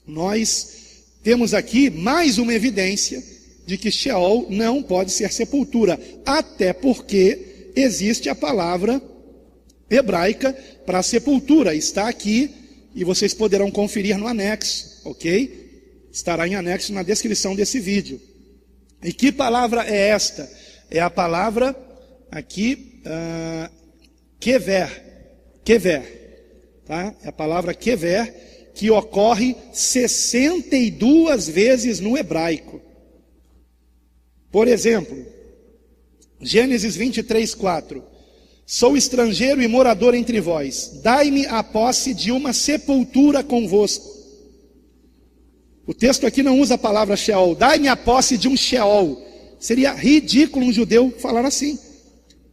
nós temos aqui mais uma evidência de que Sheol não pode ser sepultura, até porque existe a palavra hebraica para sepultura, está aqui, e vocês poderão conferir no anexo, ok? Estará em anexo na descrição desse vídeo. E que palavra é esta? É a palavra aqui, kever, tá? É a palavra kever, que ocorre 62 vezes no hebraico. Por exemplo, Gênesis 23, 4. Sou estrangeiro e morador entre vós, dai-me a posse de uma sepultura convosco. O texto aqui não usa a palavra Sheol, dai-me a posse de um Sheol. Seria ridículo um judeu falar assim,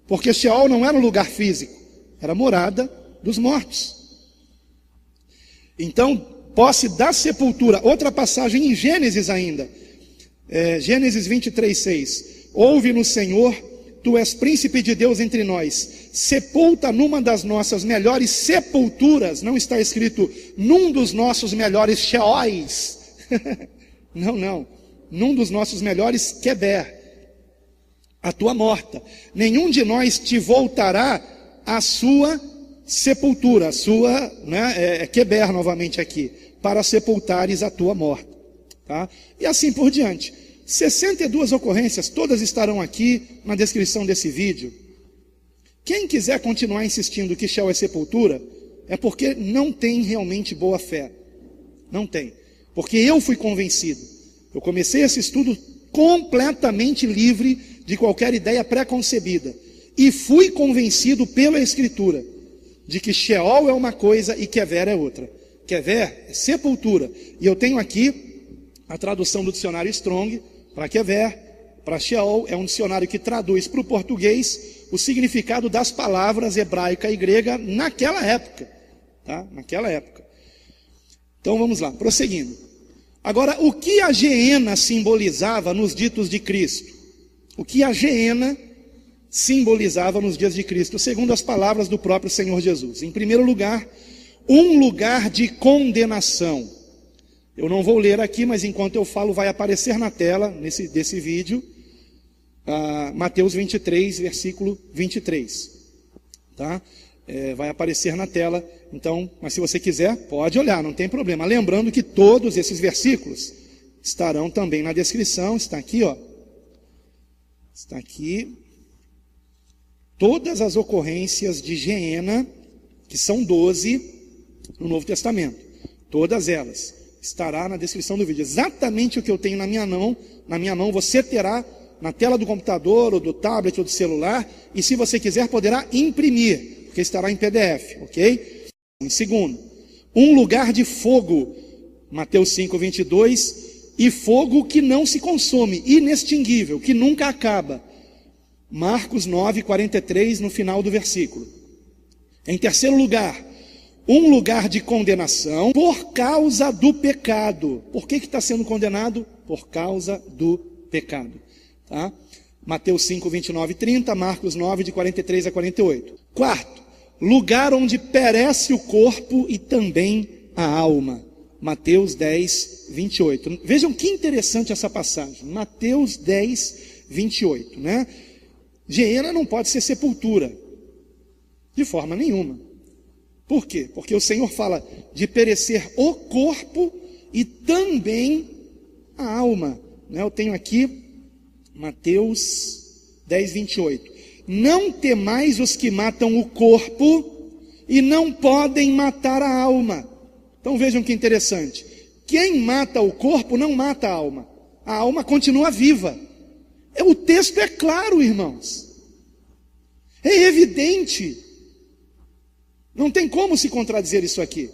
porque Sheol não era um lugar físico, era a morada dos mortos. Então, posse da sepultura. Outra passagem em Gênesis ainda, Gênesis 23, 6. Ouve-nos, Senhor, tu és príncipe de Deus entre nós, sepulta numa das nossas melhores sepulturas, não está escrito num dos nossos melhores Sheóis, não, num dos nossos melhores Keber, a tua morta, nenhum de nós te voltará à sua sepultura, a sua, né, Keber novamente aqui, para sepultares a tua morta, tá? E assim por diante. 62 ocorrências, todas estarão aqui na descrição desse vídeo. Quem quiser continuar insistindo que Sheol é sepultura, é porque não tem realmente boa fé. Não tem. Porque eu fui convencido. Eu comecei esse estudo completamente livre de qualquer ideia pré-concebida. E fui convencido pela Escritura de que Sheol é uma coisa e Kever é outra. Kever é sepultura. E eu tenho aqui a tradução do dicionário Strong para Kever, para Sheol, é um dicionário que traduz para o português o significado das palavras hebraica e grega naquela época, tá? Naquela época. Então vamos lá, prosseguindo. Agora, o que a geena simbolizava nos ditos de Cristo? O que a geena simbolizava nos dias de Cristo, segundo as palavras do próprio Senhor Jesus? Em primeiro lugar, um lugar de condenação. Eu não vou ler aqui, mas enquanto eu falo, vai aparecer na tela, desse vídeo, Mateus 23, versículo 23. Tá? Vai aparecer na tela, então, mas se você quiser, pode olhar, não tem problema. Lembrando que todos esses versículos estarão também na descrição, está aqui, ó. Está aqui. Todas as ocorrências de Geena, que são 12 no Novo Testamento, todas elas. Estará na descrição do vídeo. Exatamente o que eu tenho na minha mão, você terá na tela do computador, ou do tablet, ou do celular, e se você quiser, poderá imprimir, porque estará em PDF, ok? Em segundo, um lugar de fogo, Mateus 5, 22, e fogo que não se consome, inextinguível, que nunca acaba, Marcos 9, 43, no final do versículo. Em terceiro lugar, um lugar de condenação por causa do pecado. Por que está sendo condenado? Por causa do pecado. Tá? Mateus 5, 29 e 30, Marcos 9, de 43 a 48. Quarto, lugar onde perece o corpo e também a alma. Mateus 10, 28. Vejam que interessante essa passagem. Mateus 10, 28, né? Geena não pode ser sepultura, de forma nenhuma. Por quê? Porque o Senhor fala de perecer o corpo e também a alma, né? Eu tenho aqui Mateus 10, 28. Não temais os que matam o corpo e não podem matar a alma. Então vejam que interessante. Quem mata o corpo não mata a alma continua viva. O texto é claro, irmãos. É evidente. Não tem como se contradizer isso aqui.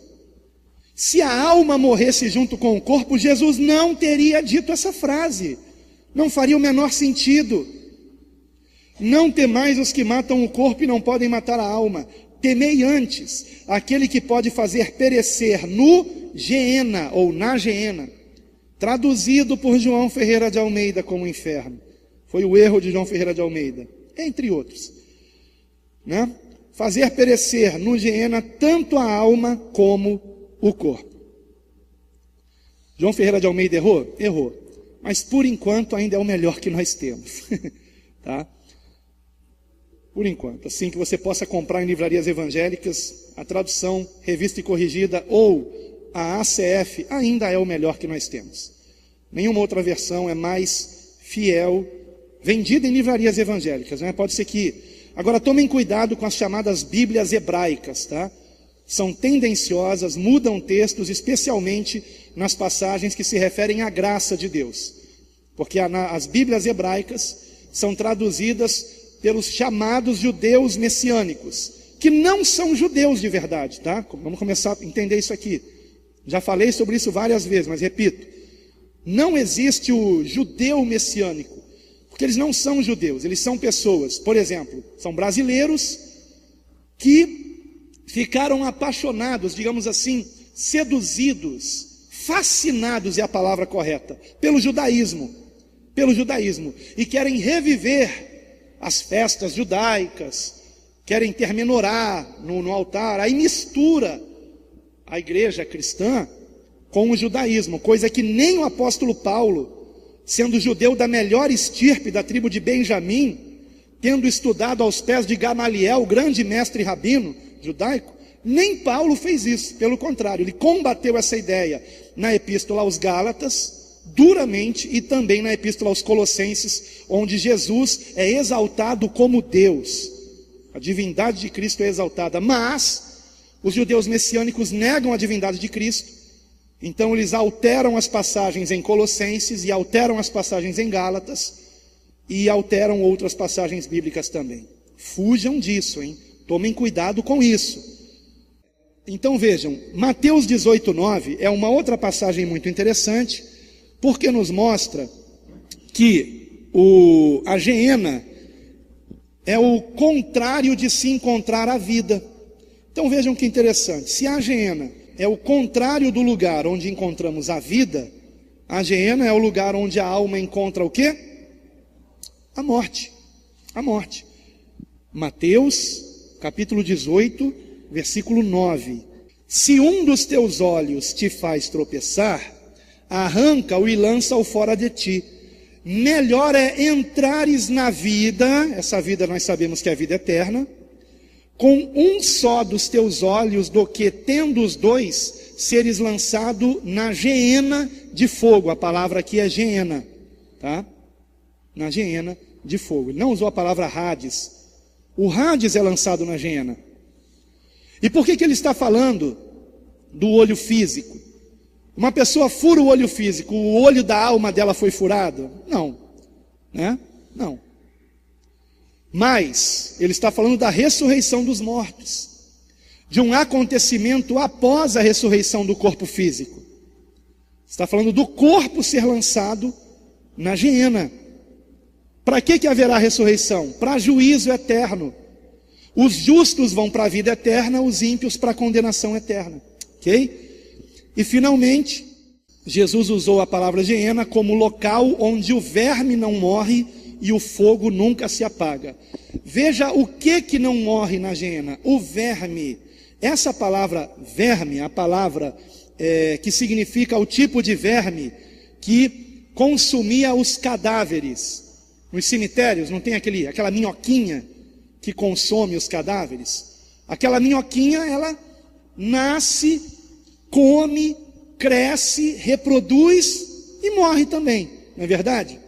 Se a alma morresse junto com o corpo, Jesus não teria dito essa frase. Não faria o menor sentido. Não temais os que matam o corpo e não podem matar a alma. Temei antes aquele que pode fazer perecer no Geena, ou na Geena, traduzido por João Ferreira de Almeida como inferno. Foi o erro de João Ferreira de Almeida, entre outros, né? Fazer perecer no Geena tanto a alma como o corpo. João Ferreira de Almeida errou? Errou. Mas por enquanto ainda é o melhor que nós temos. Tá? Por enquanto. Assim que você possa comprar em livrarias evangélicas, a tradução revista e corrigida ou a ACF ainda é o melhor que nós temos. Nenhuma outra versão é mais fiel, vendida em livrarias evangélicas, né? Pode ser que... Agora tomem cuidado com as chamadas Bíblias hebraicas, tá? São tendenciosas, mudam textos, especialmente nas passagens que se referem à graça de Deus. Porque as Bíblias hebraicas são traduzidas pelos chamados judeus messiânicos, que não são judeus de verdade, tá? Vamos começar a entender isso aqui. Já falei sobre isso várias vezes, mas repito. Não existe o judeu messiânico, porque eles não são judeus, eles são pessoas, por exemplo, são brasileiros que ficaram apaixonados, digamos assim, seduzidos, fascinados é a palavra correta, pelo judaísmo, e querem reviver as festas judaicas, querem ter menorá no altar, aí mistura a igreja cristã com o judaísmo, coisa que nem o apóstolo Paulo, sendo judeu da melhor estirpe da tribo de Benjamim, tendo estudado aos pés de Gamaliel, o grande mestre rabino judaico, nem Paulo fez isso, pelo contrário, ele combateu essa ideia na epístola aos Gálatas, duramente, e também na epístola aos Colossenses, onde Jesus é exaltado como Deus, a divindade de Cristo é exaltada, mas os judeus messiânicos negam a divindade de Cristo, então eles alteram as passagens em Colossenses e alteram as passagens em Gálatas e alteram outras passagens bíblicas também. Fujam disso, hein? Tomem cuidado com isso. Então vejam, Mateus 18:9 é uma outra passagem muito interessante, porque nos mostra que a Geena é o contrário de se encontrar a vida. Então vejam que interessante, se a Geena é o contrário do lugar onde encontramos a vida, a Geena é o lugar onde a alma encontra o quê? A morte. A morte. Mateus, capítulo 18, versículo 9. Se um dos teus olhos te faz tropeçar, arranca-o e lança-o fora de ti. Melhor é entrares na vida, essa vida nós sabemos que é a vida eterna, com um só dos teus olhos, do que, tendo os dois, seres lançado na Geena de fogo. A palavra aqui é Geena, tá? Na Geena de fogo. Ele não usou a palavra Hades. O Hades é lançado na Geena. E por que ele está falando do olho físico? Uma pessoa fura o olho físico, o olho da alma dela foi furado? Não, né? Não. Mas ele está falando da ressurreição dos mortos, de um acontecimento após a ressurreição do corpo físico. Está falando do corpo ser lançado na Geena. Para que haverá ressurreição? Para juízo eterno. Os justos vão para a vida eterna, os ímpios para a condenação eterna. Ok? E finalmente, Jesus usou a palavra Geena como local onde o verme não morre, e o fogo nunca se apaga. Veja o que não morre na Geena: o verme. Essa palavra verme, a palavra que significa o tipo de verme que consumia os cadáveres. Nos cemitérios não tem aquela minhoquinha que consome os cadáveres? Aquela minhoquinha, ela nasce, come, cresce, reproduz e morre também, não é verdade?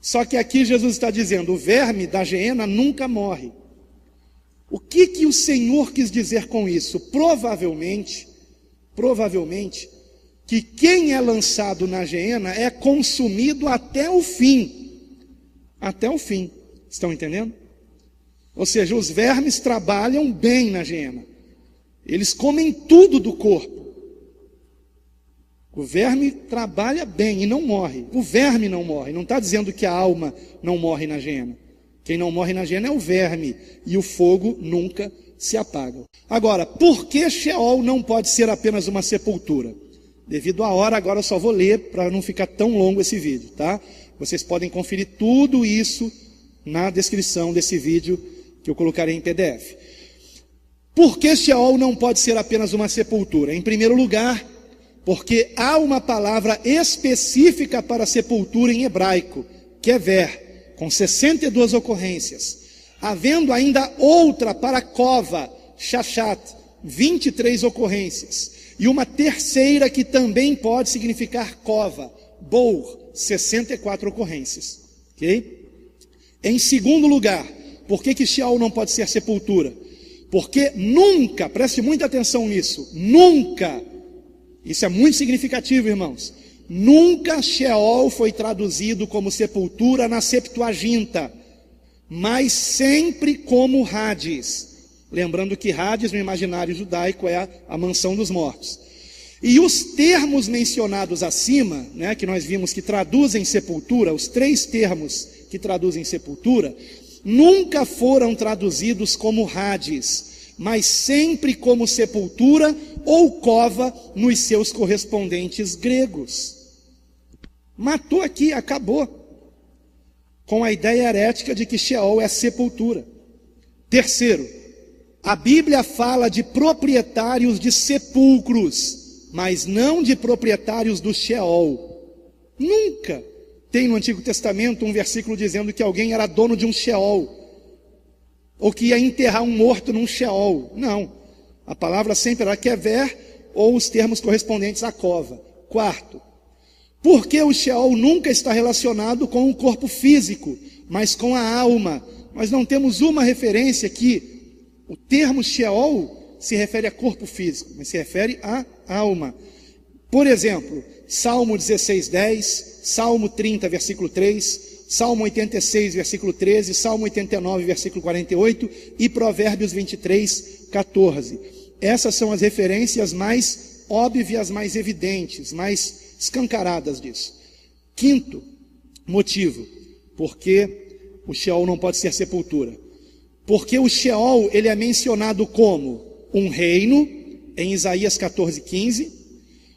Só que aqui Jesus está dizendo: o verme da Geena nunca morre. O que o Senhor quis dizer com isso? Provavelmente, que quem é lançado na Geena é consumido até o fim. Até o fim. Estão entendendo? Ou seja, os vermes trabalham bem na Geena. Eles comem tudo do corpo. O verme trabalha bem e não morre. O verme não morre. Não está dizendo que a alma não morre na Geena. Quem não morre na Geena é o verme, e o fogo nunca se apaga. Agora, por que Sheol não pode ser apenas uma sepultura? Devido à hora, agora eu só vou ler para não ficar tão longo esse vídeo, tá? Vocês podem conferir tudo isso na descrição desse vídeo que eu colocarei em PDF. Por que Sheol não pode ser apenas uma sepultura? Em primeiro lugar, porque há uma palavra específica para sepultura em hebraico, que é ver, com 62 ocorrências, havendo ainda outra para cova, shachat, 23 ocorrências, e uma terceira que também pode significar cova, bour, 64 ocorrências, ok? Em segundo lugar, por que Sheol não pode ser sepultura? Porque nunca, preste muita atenção nisso, nunca, isso é muito significativo, irmãos, nunca Sheol foi traduzido como sepultura na Septuaginta, mas sempre como Hades. Lembrando que Hades no imaginário judaico é a mansão dos mortos. E os termos mencionados acima, né, que nós vimos que traduzem sepultura, os 3 termos que traduzem sepultura, nunca foram traduzidos como Hades, mas sempre como sepultura ou cova nos seus correspondentes gregos. Matou aqui, acabou com a ideia herética de que Sheol é sepultura. Terceiro, a Bíblia fala de proprietários de sepulcros, mas não de proprietários do Sheol. Nunca tem no Antigo Testamento um versículo dizendo que alguém era dono de um Sheol, ou que ia enterrar um morto num Sheol. Não, a palavra sempre era kever, ou os termos correspondentes à cova. Quarto, porque o Sheol nunca está relacionado com o corpo físico, mas com a alma. Nós não temos uma referência que o termo Sheol se refere a corpo físico, mas se refere à alma. Por exemplo, Salmo 16:10, Salmo 30, versículo 3, Salmo 86, versículo 13, Salmo 89, versículo 48 e Provérbios 23, 14. Essas são as referências mais óbvias, mais evidentes, mais escancaradas disso. Quinto motivo, porque o Sheol não pode ser sepultura. Porque o Sheol, ele é mencionado como um reino, em Isaías 14:15,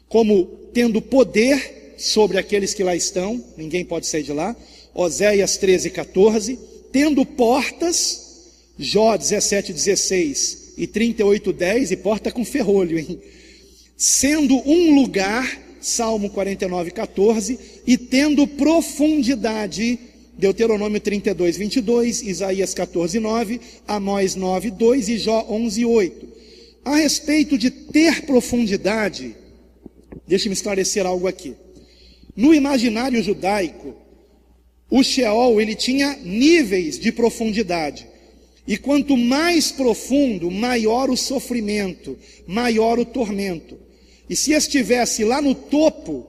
como tendo poder sobre aqueles que lá estão, ninguém pode sair de lá, Oséias 13:14, tendo portas, Jó 17:16 e 38:10, e porta com ferrolho, hein? Sendo um lugar, Salmo 49:14, e tendo profundidade, Deuteronômio 32:22, Isaías 14:9, Amós 9:2 e Jó 11:8. A respeito de ter profundidade, deixe-me esclarecer algo aqui. No imaginário judaico, o Sheol, ele tinha níveis de profundidade. E quanto mais profundo, maior o sofrimento, maior o tormento. E se estivesse lá no topo,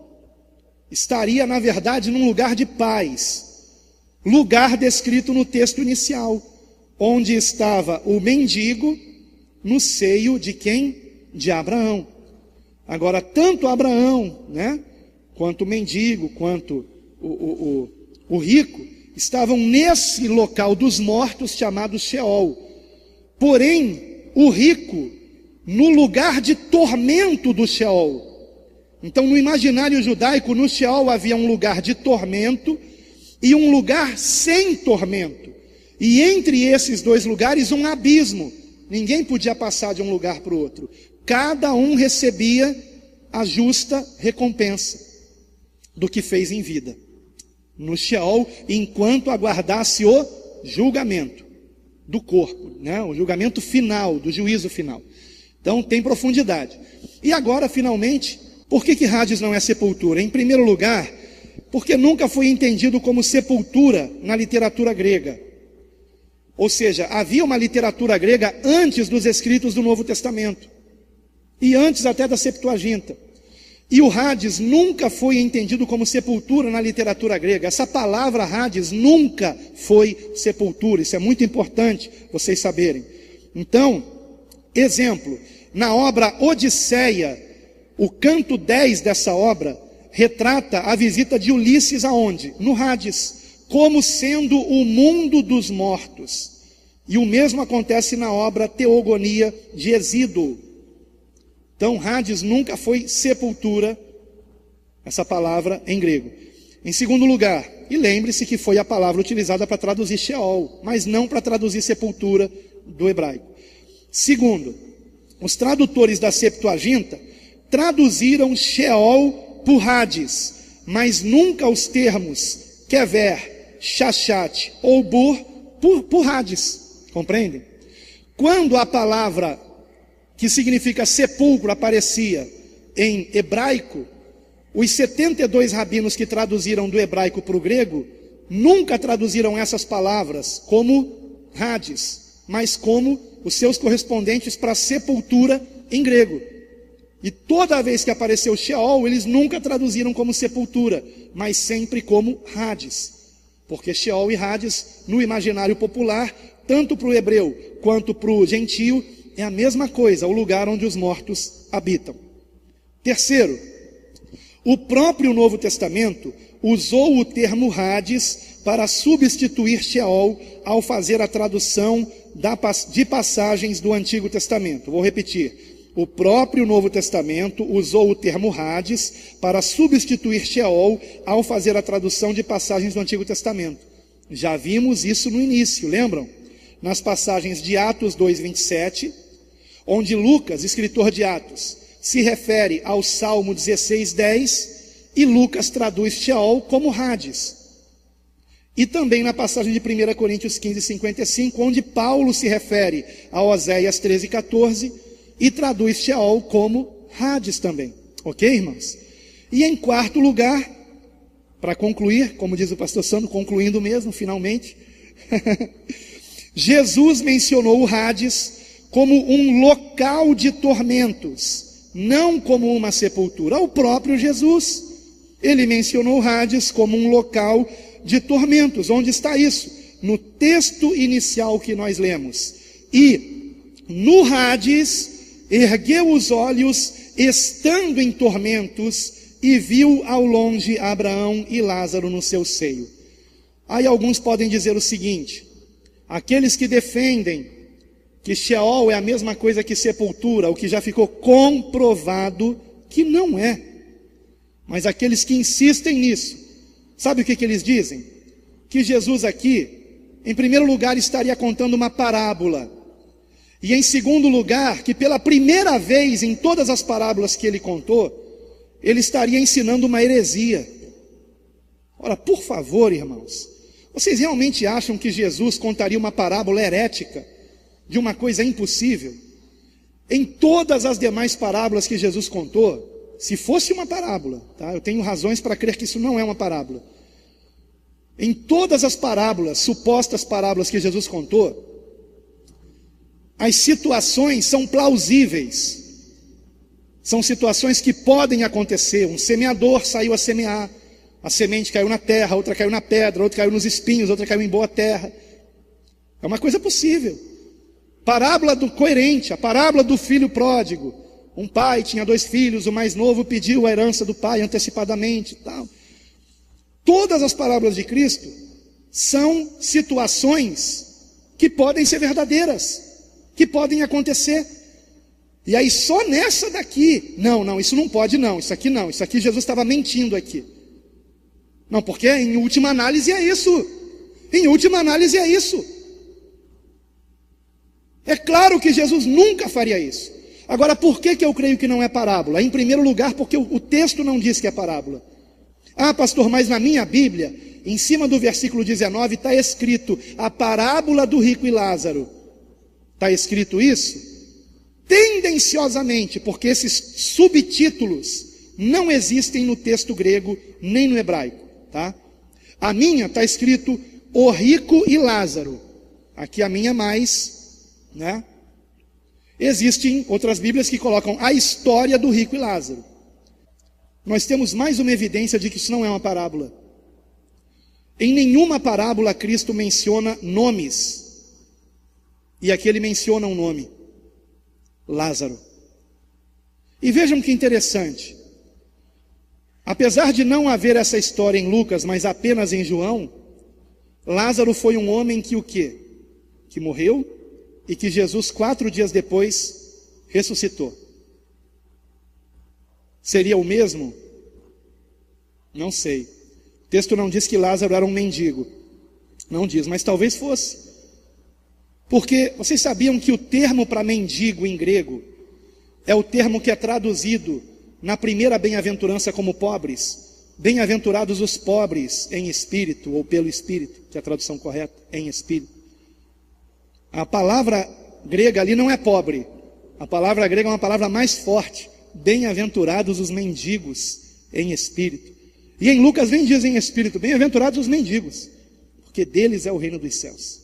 estaria, na verdade, num lugar de paz. Lugar descrito no texto inicial, onde estava o mendigo no seio de quem? De Abraão. Agora, tanto Abraão, né, quanto o mendigo, quanto o rico, estavam nesse local dos mortos chamado Sheol. Porém, o rico, no lugar de tormento do Sheol. Então, no imaginário judaico, no Sheol havia um lugar de tormento, e um lugar sem tormento. E entre esses dois lugares um abismo. Ninguém podia passar de um lugar para o outro. Cada um recebia a justa recompensa do que fez em vida no Sheol, enquanto aguardasse o julgamento do corpo, né? O julgamento final, do juízo final. Então tem profundidade. E agora, finalmente, por que Hades não é sepultura? Em primeiro lugar, porque nunca foi entendido como sepultura na literatura grega. Ou seja, havia uma literatura grega antes dos escritos do Novo Testamento, e antes até da Septuaginta. E o Hades nunca foi entendido como sepultura na literatura grega. Essa palavra Hades nunca foi sepultura. Isso é muito importante vocês saberem. Então, exemplo, na obra Odisseia, o canto 10 dessa obra retrata a visita de Ulisses aonde? No Hades, como sendo o mundo dos mortos. E o mesmo acontece na obra Teogonia de Hesíodo. Então, Hades nunca foi sepultura, essa palavra em grego. Em segundo lugar, e lembre-se que foi a palavra utilizada para traduzir Sheol, mas não para traduzir sepultura do hebraico. Segundo, os tradutores da Septuaginta traduziram Sheol por Hades, mas nunca os termos Kever, Shachat ou Bur por Hades. Compreendem? Quando a palavra que significa sepulcro aparecia em hebraico, os 72 rabinos que traduziram do hebraico para o grego nunca traduziram essas palavras como Hades, mas como os seus correspondentes para sepultura em grego. E toda vez que apareceu Sheol, eles nunca traduziram como sepultura, mas sempre como Hades. Porque Sheol e Hades, no imaginário popular, tanto para o hebreu quanto para o gentio, é a mesma coisa, o lugar onde os mortos habitam. Terceiro, o próprio Novo Testamento usou o termo Hades para substituir Sheol ao fazer a tradução de passagens do Antigo Testamento. Vou repetir. O próprio Novo Testamento usou o termo Hades para substituir Sheol ao fazer a tradução de passagens do Antigo Testamento. Já vimos isso no início, lembram? Nas passagens de Atos 2:27, onde Lucas, escritor de Atos, se refere ao Salmo 16:10, e Lucas traduz Sheol como Hades. E também na passagem de 1 Coríntios 15:55, onde Paulo se refere a Oséias 13:14, e traduz Sheol como Hades também. Ok, irmãos? E em quarto lugar, para concluir, como diz o pastor Sandro, concluindo mesmo, finalmente, Jesus mencionou o Hades como um local de tormentos, não como uma sepultura. O próprio Jesus, ele mencionou o Hades como um local de tormentos. Onde está isso? No texto inicial que nós lemos. E no Hades ergueu os olhos, estando em tormentos, e viu ao longe Abraão e Lázaro no seu seio. Aí alguns podem dizer o seguinte: aqueles que defendem que Sheol é a mesma coisa que sepultura, o que já ficou comprovado que não é. Mas aqueles que insistem nisso, sabe o que eles dizem? Que Jesus aqui, em primeiro lugar, estaria contando uma parábola. E em segundo lugar, que pela primeira vez em todas as parábolas que ele contou, ele estaria ensinando uma heresia. Ora, por favor, irmãos, vocês realmente acham que Jesus contaria uma parábola herética de uma coisa impossível? Em todas as demais parábolas que Jesus contou, se fosse uma parábola, tá? Eu tenho razões para crer que isso não é uma parábola. Em todas as parábolas, supostas parábolas que Jesus contou, as situações são plausíveis. São situações que podem acontecer. Um semeador saiu a semear, a semente caiu na terra, outra caiu na pedra, outra caiu nos espinhos, outra caiu em boa terra. É uma coisa possível. Parábola do coerente, a parábola do filho pródigo. Um pai tinha 2 filhos, o mais novo pediu a herança do pai antecipadamente. Tal. Todas as parábolas de Cristo são situações que podem ser verdadeiras, que podem acontecer. E aí só nessa daqui, não, isso não pode não, isso aqui Jesus estava mentindo aqui. Não, porque em última análise é isso. Em última análise é isso. É claro que Jesus nunca faria isso. Agora, por que eu creio que não é parábola? Em primeiro lugar, porque o texto não diz que é parábola. Ah, pastor, mas na minha Bíblia, em cima do versículo 19, está escrito a parábola do rico e Lázaro. Está escrito isso? Tendenciosamente, porque esses subtítulos não existem no texto grego, nem no hebraico. Tá? A minha está escrito o rico e Lázaro. Aqui a minha mais, né? Existem outras Bíblias que colocam a história do rico e Lázaro. Nós temos mais uma evidência de que isso não é uma parábola. Em nenhuma parábola Cristo menciona nomes. E aqui ele menciona um nome: Lázaro. E vejam que interessante. Apesar de não haver essa história em Lucas, mas apenas em João, Lázaro foi um homem que o quê? Que morreu e que Jesus 4 dias depois ressuscitou. Seria o mesmo? Não sei. O texto não diz que Lázaro era um mendigo. Não diz, mas talvez fosse. Porque vocês sabiam que o termo para mendigo em grego é o termo que é traduzido na primeira bem-aventurança como pobres. Bem-aventurados os pobres em espírito, ou pelo espírito, que é a tradução correta, em espírito. A palavra grega ali não é pobre. A palavra grega é uma palavra mais forte. Bem-aventurados os mendigos em espírito. E em Lucas nem diz em espírito, bem-aventurados os mendigos, porque deles é o reino dos céus.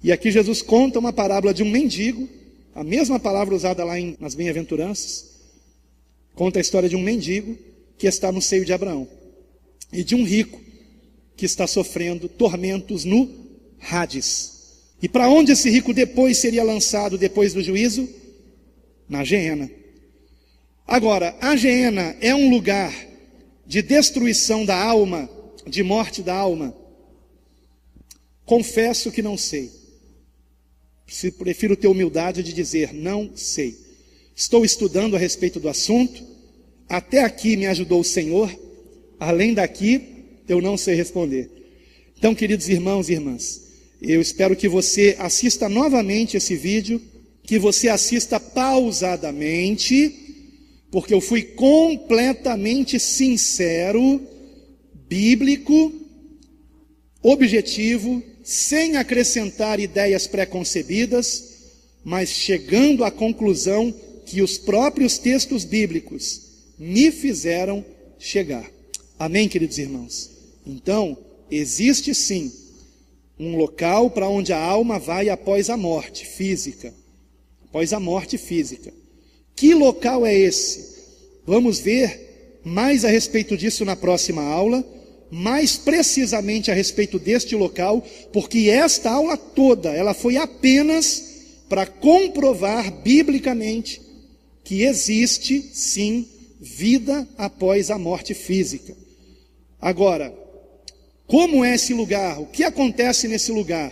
E aqui Jesus conta uma parábola de um mendigo, a mesma palavra usada lá nas bem-aventuranças. Conta a história de um mendigo que está no seio de Abraão. E de um rico que está sofrendo tormentos no Hades. E para onde esse rico depois seria lançado depois do juízo? Na Geena. Agora, a Geena é um lugar de destruição da alma, de morte da alma? Confesso que não sei. Prefiro ter humildade de dizer, não sei. Estou estudando a respeito do assunto. Até aqui me ajudou o Senhor. Além daqui, eu não sei responder. Então, queridos irmãos e irmãs, eu espero que você assista novamente esse vídeo, que você assista pausadamente, porque eu fui completamente sincero, bíblico, objetivo, sem acrescentar ideias preconcebidas, mas chegando à conclusão que os próprios textos bíblicos me fizeram chegar. Amém, queridos irmãos? Então, existe sim um local para onde a alma vai após a morte física. Após a morte física. Que local é esse? Vamos ver mais a respeito disso na próxima aula, mais precisamente a respeito deste local, porque esta aula toda, ela foi apenas para comprovar biblicamente que existe, sim, vida após a morte física. Agora, como é esse lugar? O que acontece nesse lugar?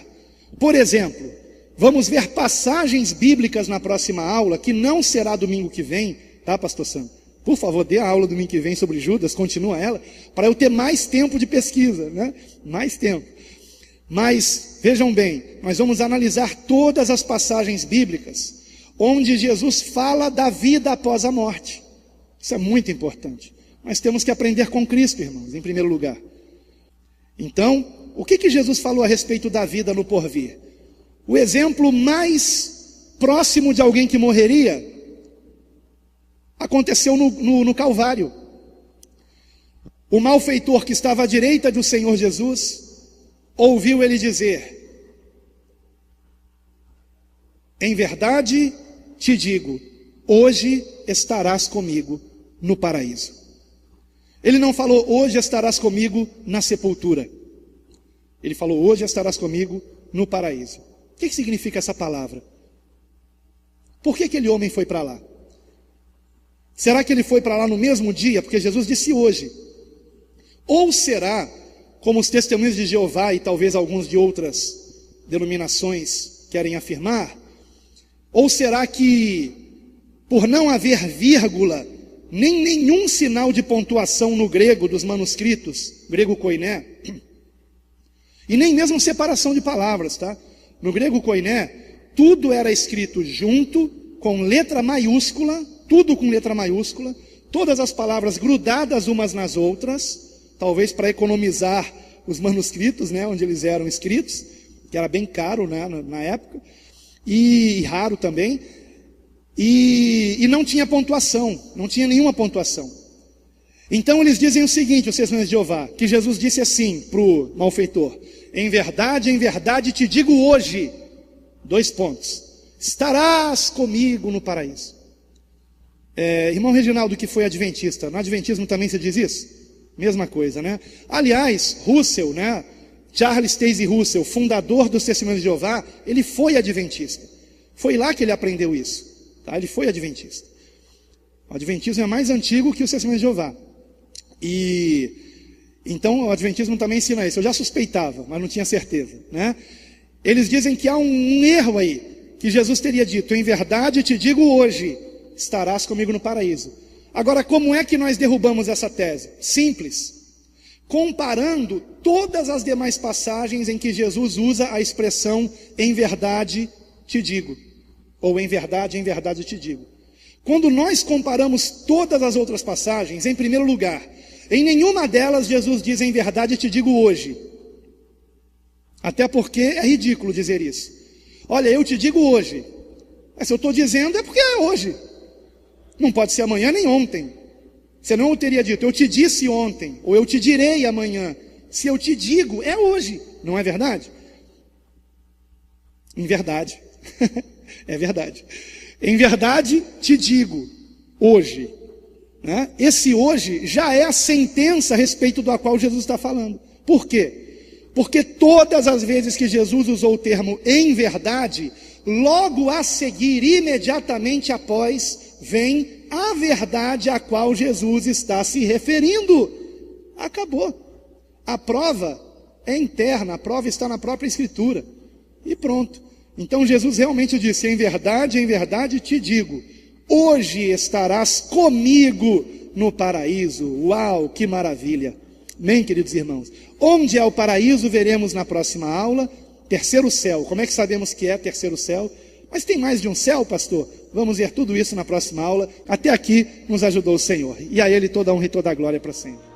Por exemplo, vamos ver passagens bíblicas na próxima aula, que não será domingo que vem, tá, pastor Sam? Por favor, dê a aula domingo que vem sobre Judas, continua ela, para eu ter mais tempo de pesquisa, né? Mais tempo. Mas, vejam bem, nós vamos analisar todas as passagens bíblicas, onde Jesus fala da vida após a morte. Isso é muito importante. Nós temos que aprender com Cristo, irmãos, em primeiro lugar. Então, o que Jesus falou a respeito da vida no porvir? O exemplo mais próximo de alguém que morreria aconteceu no Calvário. O malfeitor que estava à direita do Senhor Jesus ouviu ele dizer: em verdade te digo, hoje estarás comigo no paraíso. Ele não falou, hoje estarás comigo na sepultura. Ele falou, hoje estarás comigo no paraíso. O que significa essa palavra? Por que aquele homem foi para lá? Será que ele foi para lá no mesmo dia? Porque Jesus disse hoje. Ou será, como os testemunhos de Jeová e talvez alguns de outras denominações querem afirmar, ou será que, por não haver vírgula nem nenhum sinal de pontuação no grego dos manuscritos, grego koiné, e nem mesmo separação de palavras, tá? No grego koiné, tudo era escrito junto, com letra maiúscula, tudo com letra maiúscula, todas as palavras grudadas umas nas outras, talvez para economizar os manuscritos, né, onde eles eram escritos, que era bem caro, né, na época, e raro também, e não tinha pontuação, não tinha nenhuma pontuação. Então eles dizem o seguinte, os testemunhos de Jeová, que Jesus disse assim para o malfeitor: em verdade te digo hoje, 2 pontos, estarás comigo no paraíso. Irmão Reginaldo, que foi adventista, no adventismo também se diz isso? Mesma coisa, né? Aliás, Russell, né? Charles Taze Russell, fundador dos Testemunhos de Jeová, ele foi adventista. Foi lá que ele aprendeu isso. Tá? Ele foi adventista. O adventismo é mais antigo que os Testemunhos de Jeová. E então o adventismo também ensina isso. Eu já suspeitava, mas não tinha certeza, né? Eles dizem que há um erro aí, que Jesus teria dito: em verdade te digo hoje, estarás comigo no paraíso. Agora, como é que nós derrubamos essa tese? Simples. Comparando todas as demais passagens em que Jesus usa a expressão em verdade te digo, ou em verdade te digo. Quando nós comparamos todas as outras passagens, em primeiro lugar, em nenhuma delas Jesus diz em verdade te digo hoje. Até porque é ridículo dizer isso. Olha, eu te digo hoje. Mas se eu estou dizendo é porque é hoje. Não pode ser amanhã nem ontem. Senão eu teria dito, eu te disse ontem, ou eu te direi amanhã. Se eu te digo, é hoje. Não é verdade? Em verdade. É verdade. Em verdade te digo, hoje. Né? Esse hoje já é a sentença a respeito da qual Jesus está falando. Por quê? Porque todas as vezes que Jesus usou o termo em verdade, logo a seguir, imediatamente após, vem a verdade a qual Jesus está se referindo. Acabou. A prova é interna, a prova está na própria Escritura. E pronto. Então Jesus realmente disse: em verdade te digo, hoje estarás comigo no paraíso. Uau, que maravilha. Amém, queridos irmãos? Onde é o paraíso, veremos na próxima aula. Terceiro céu. Como é que sabemos que é terceiro céu? Mas tem mais de um céu, pastor? Vamos ver tudo isso na próxima aula. Até aqui nos ajudou o Senhor. E a Ele toda a honra e toda a glória para sempre.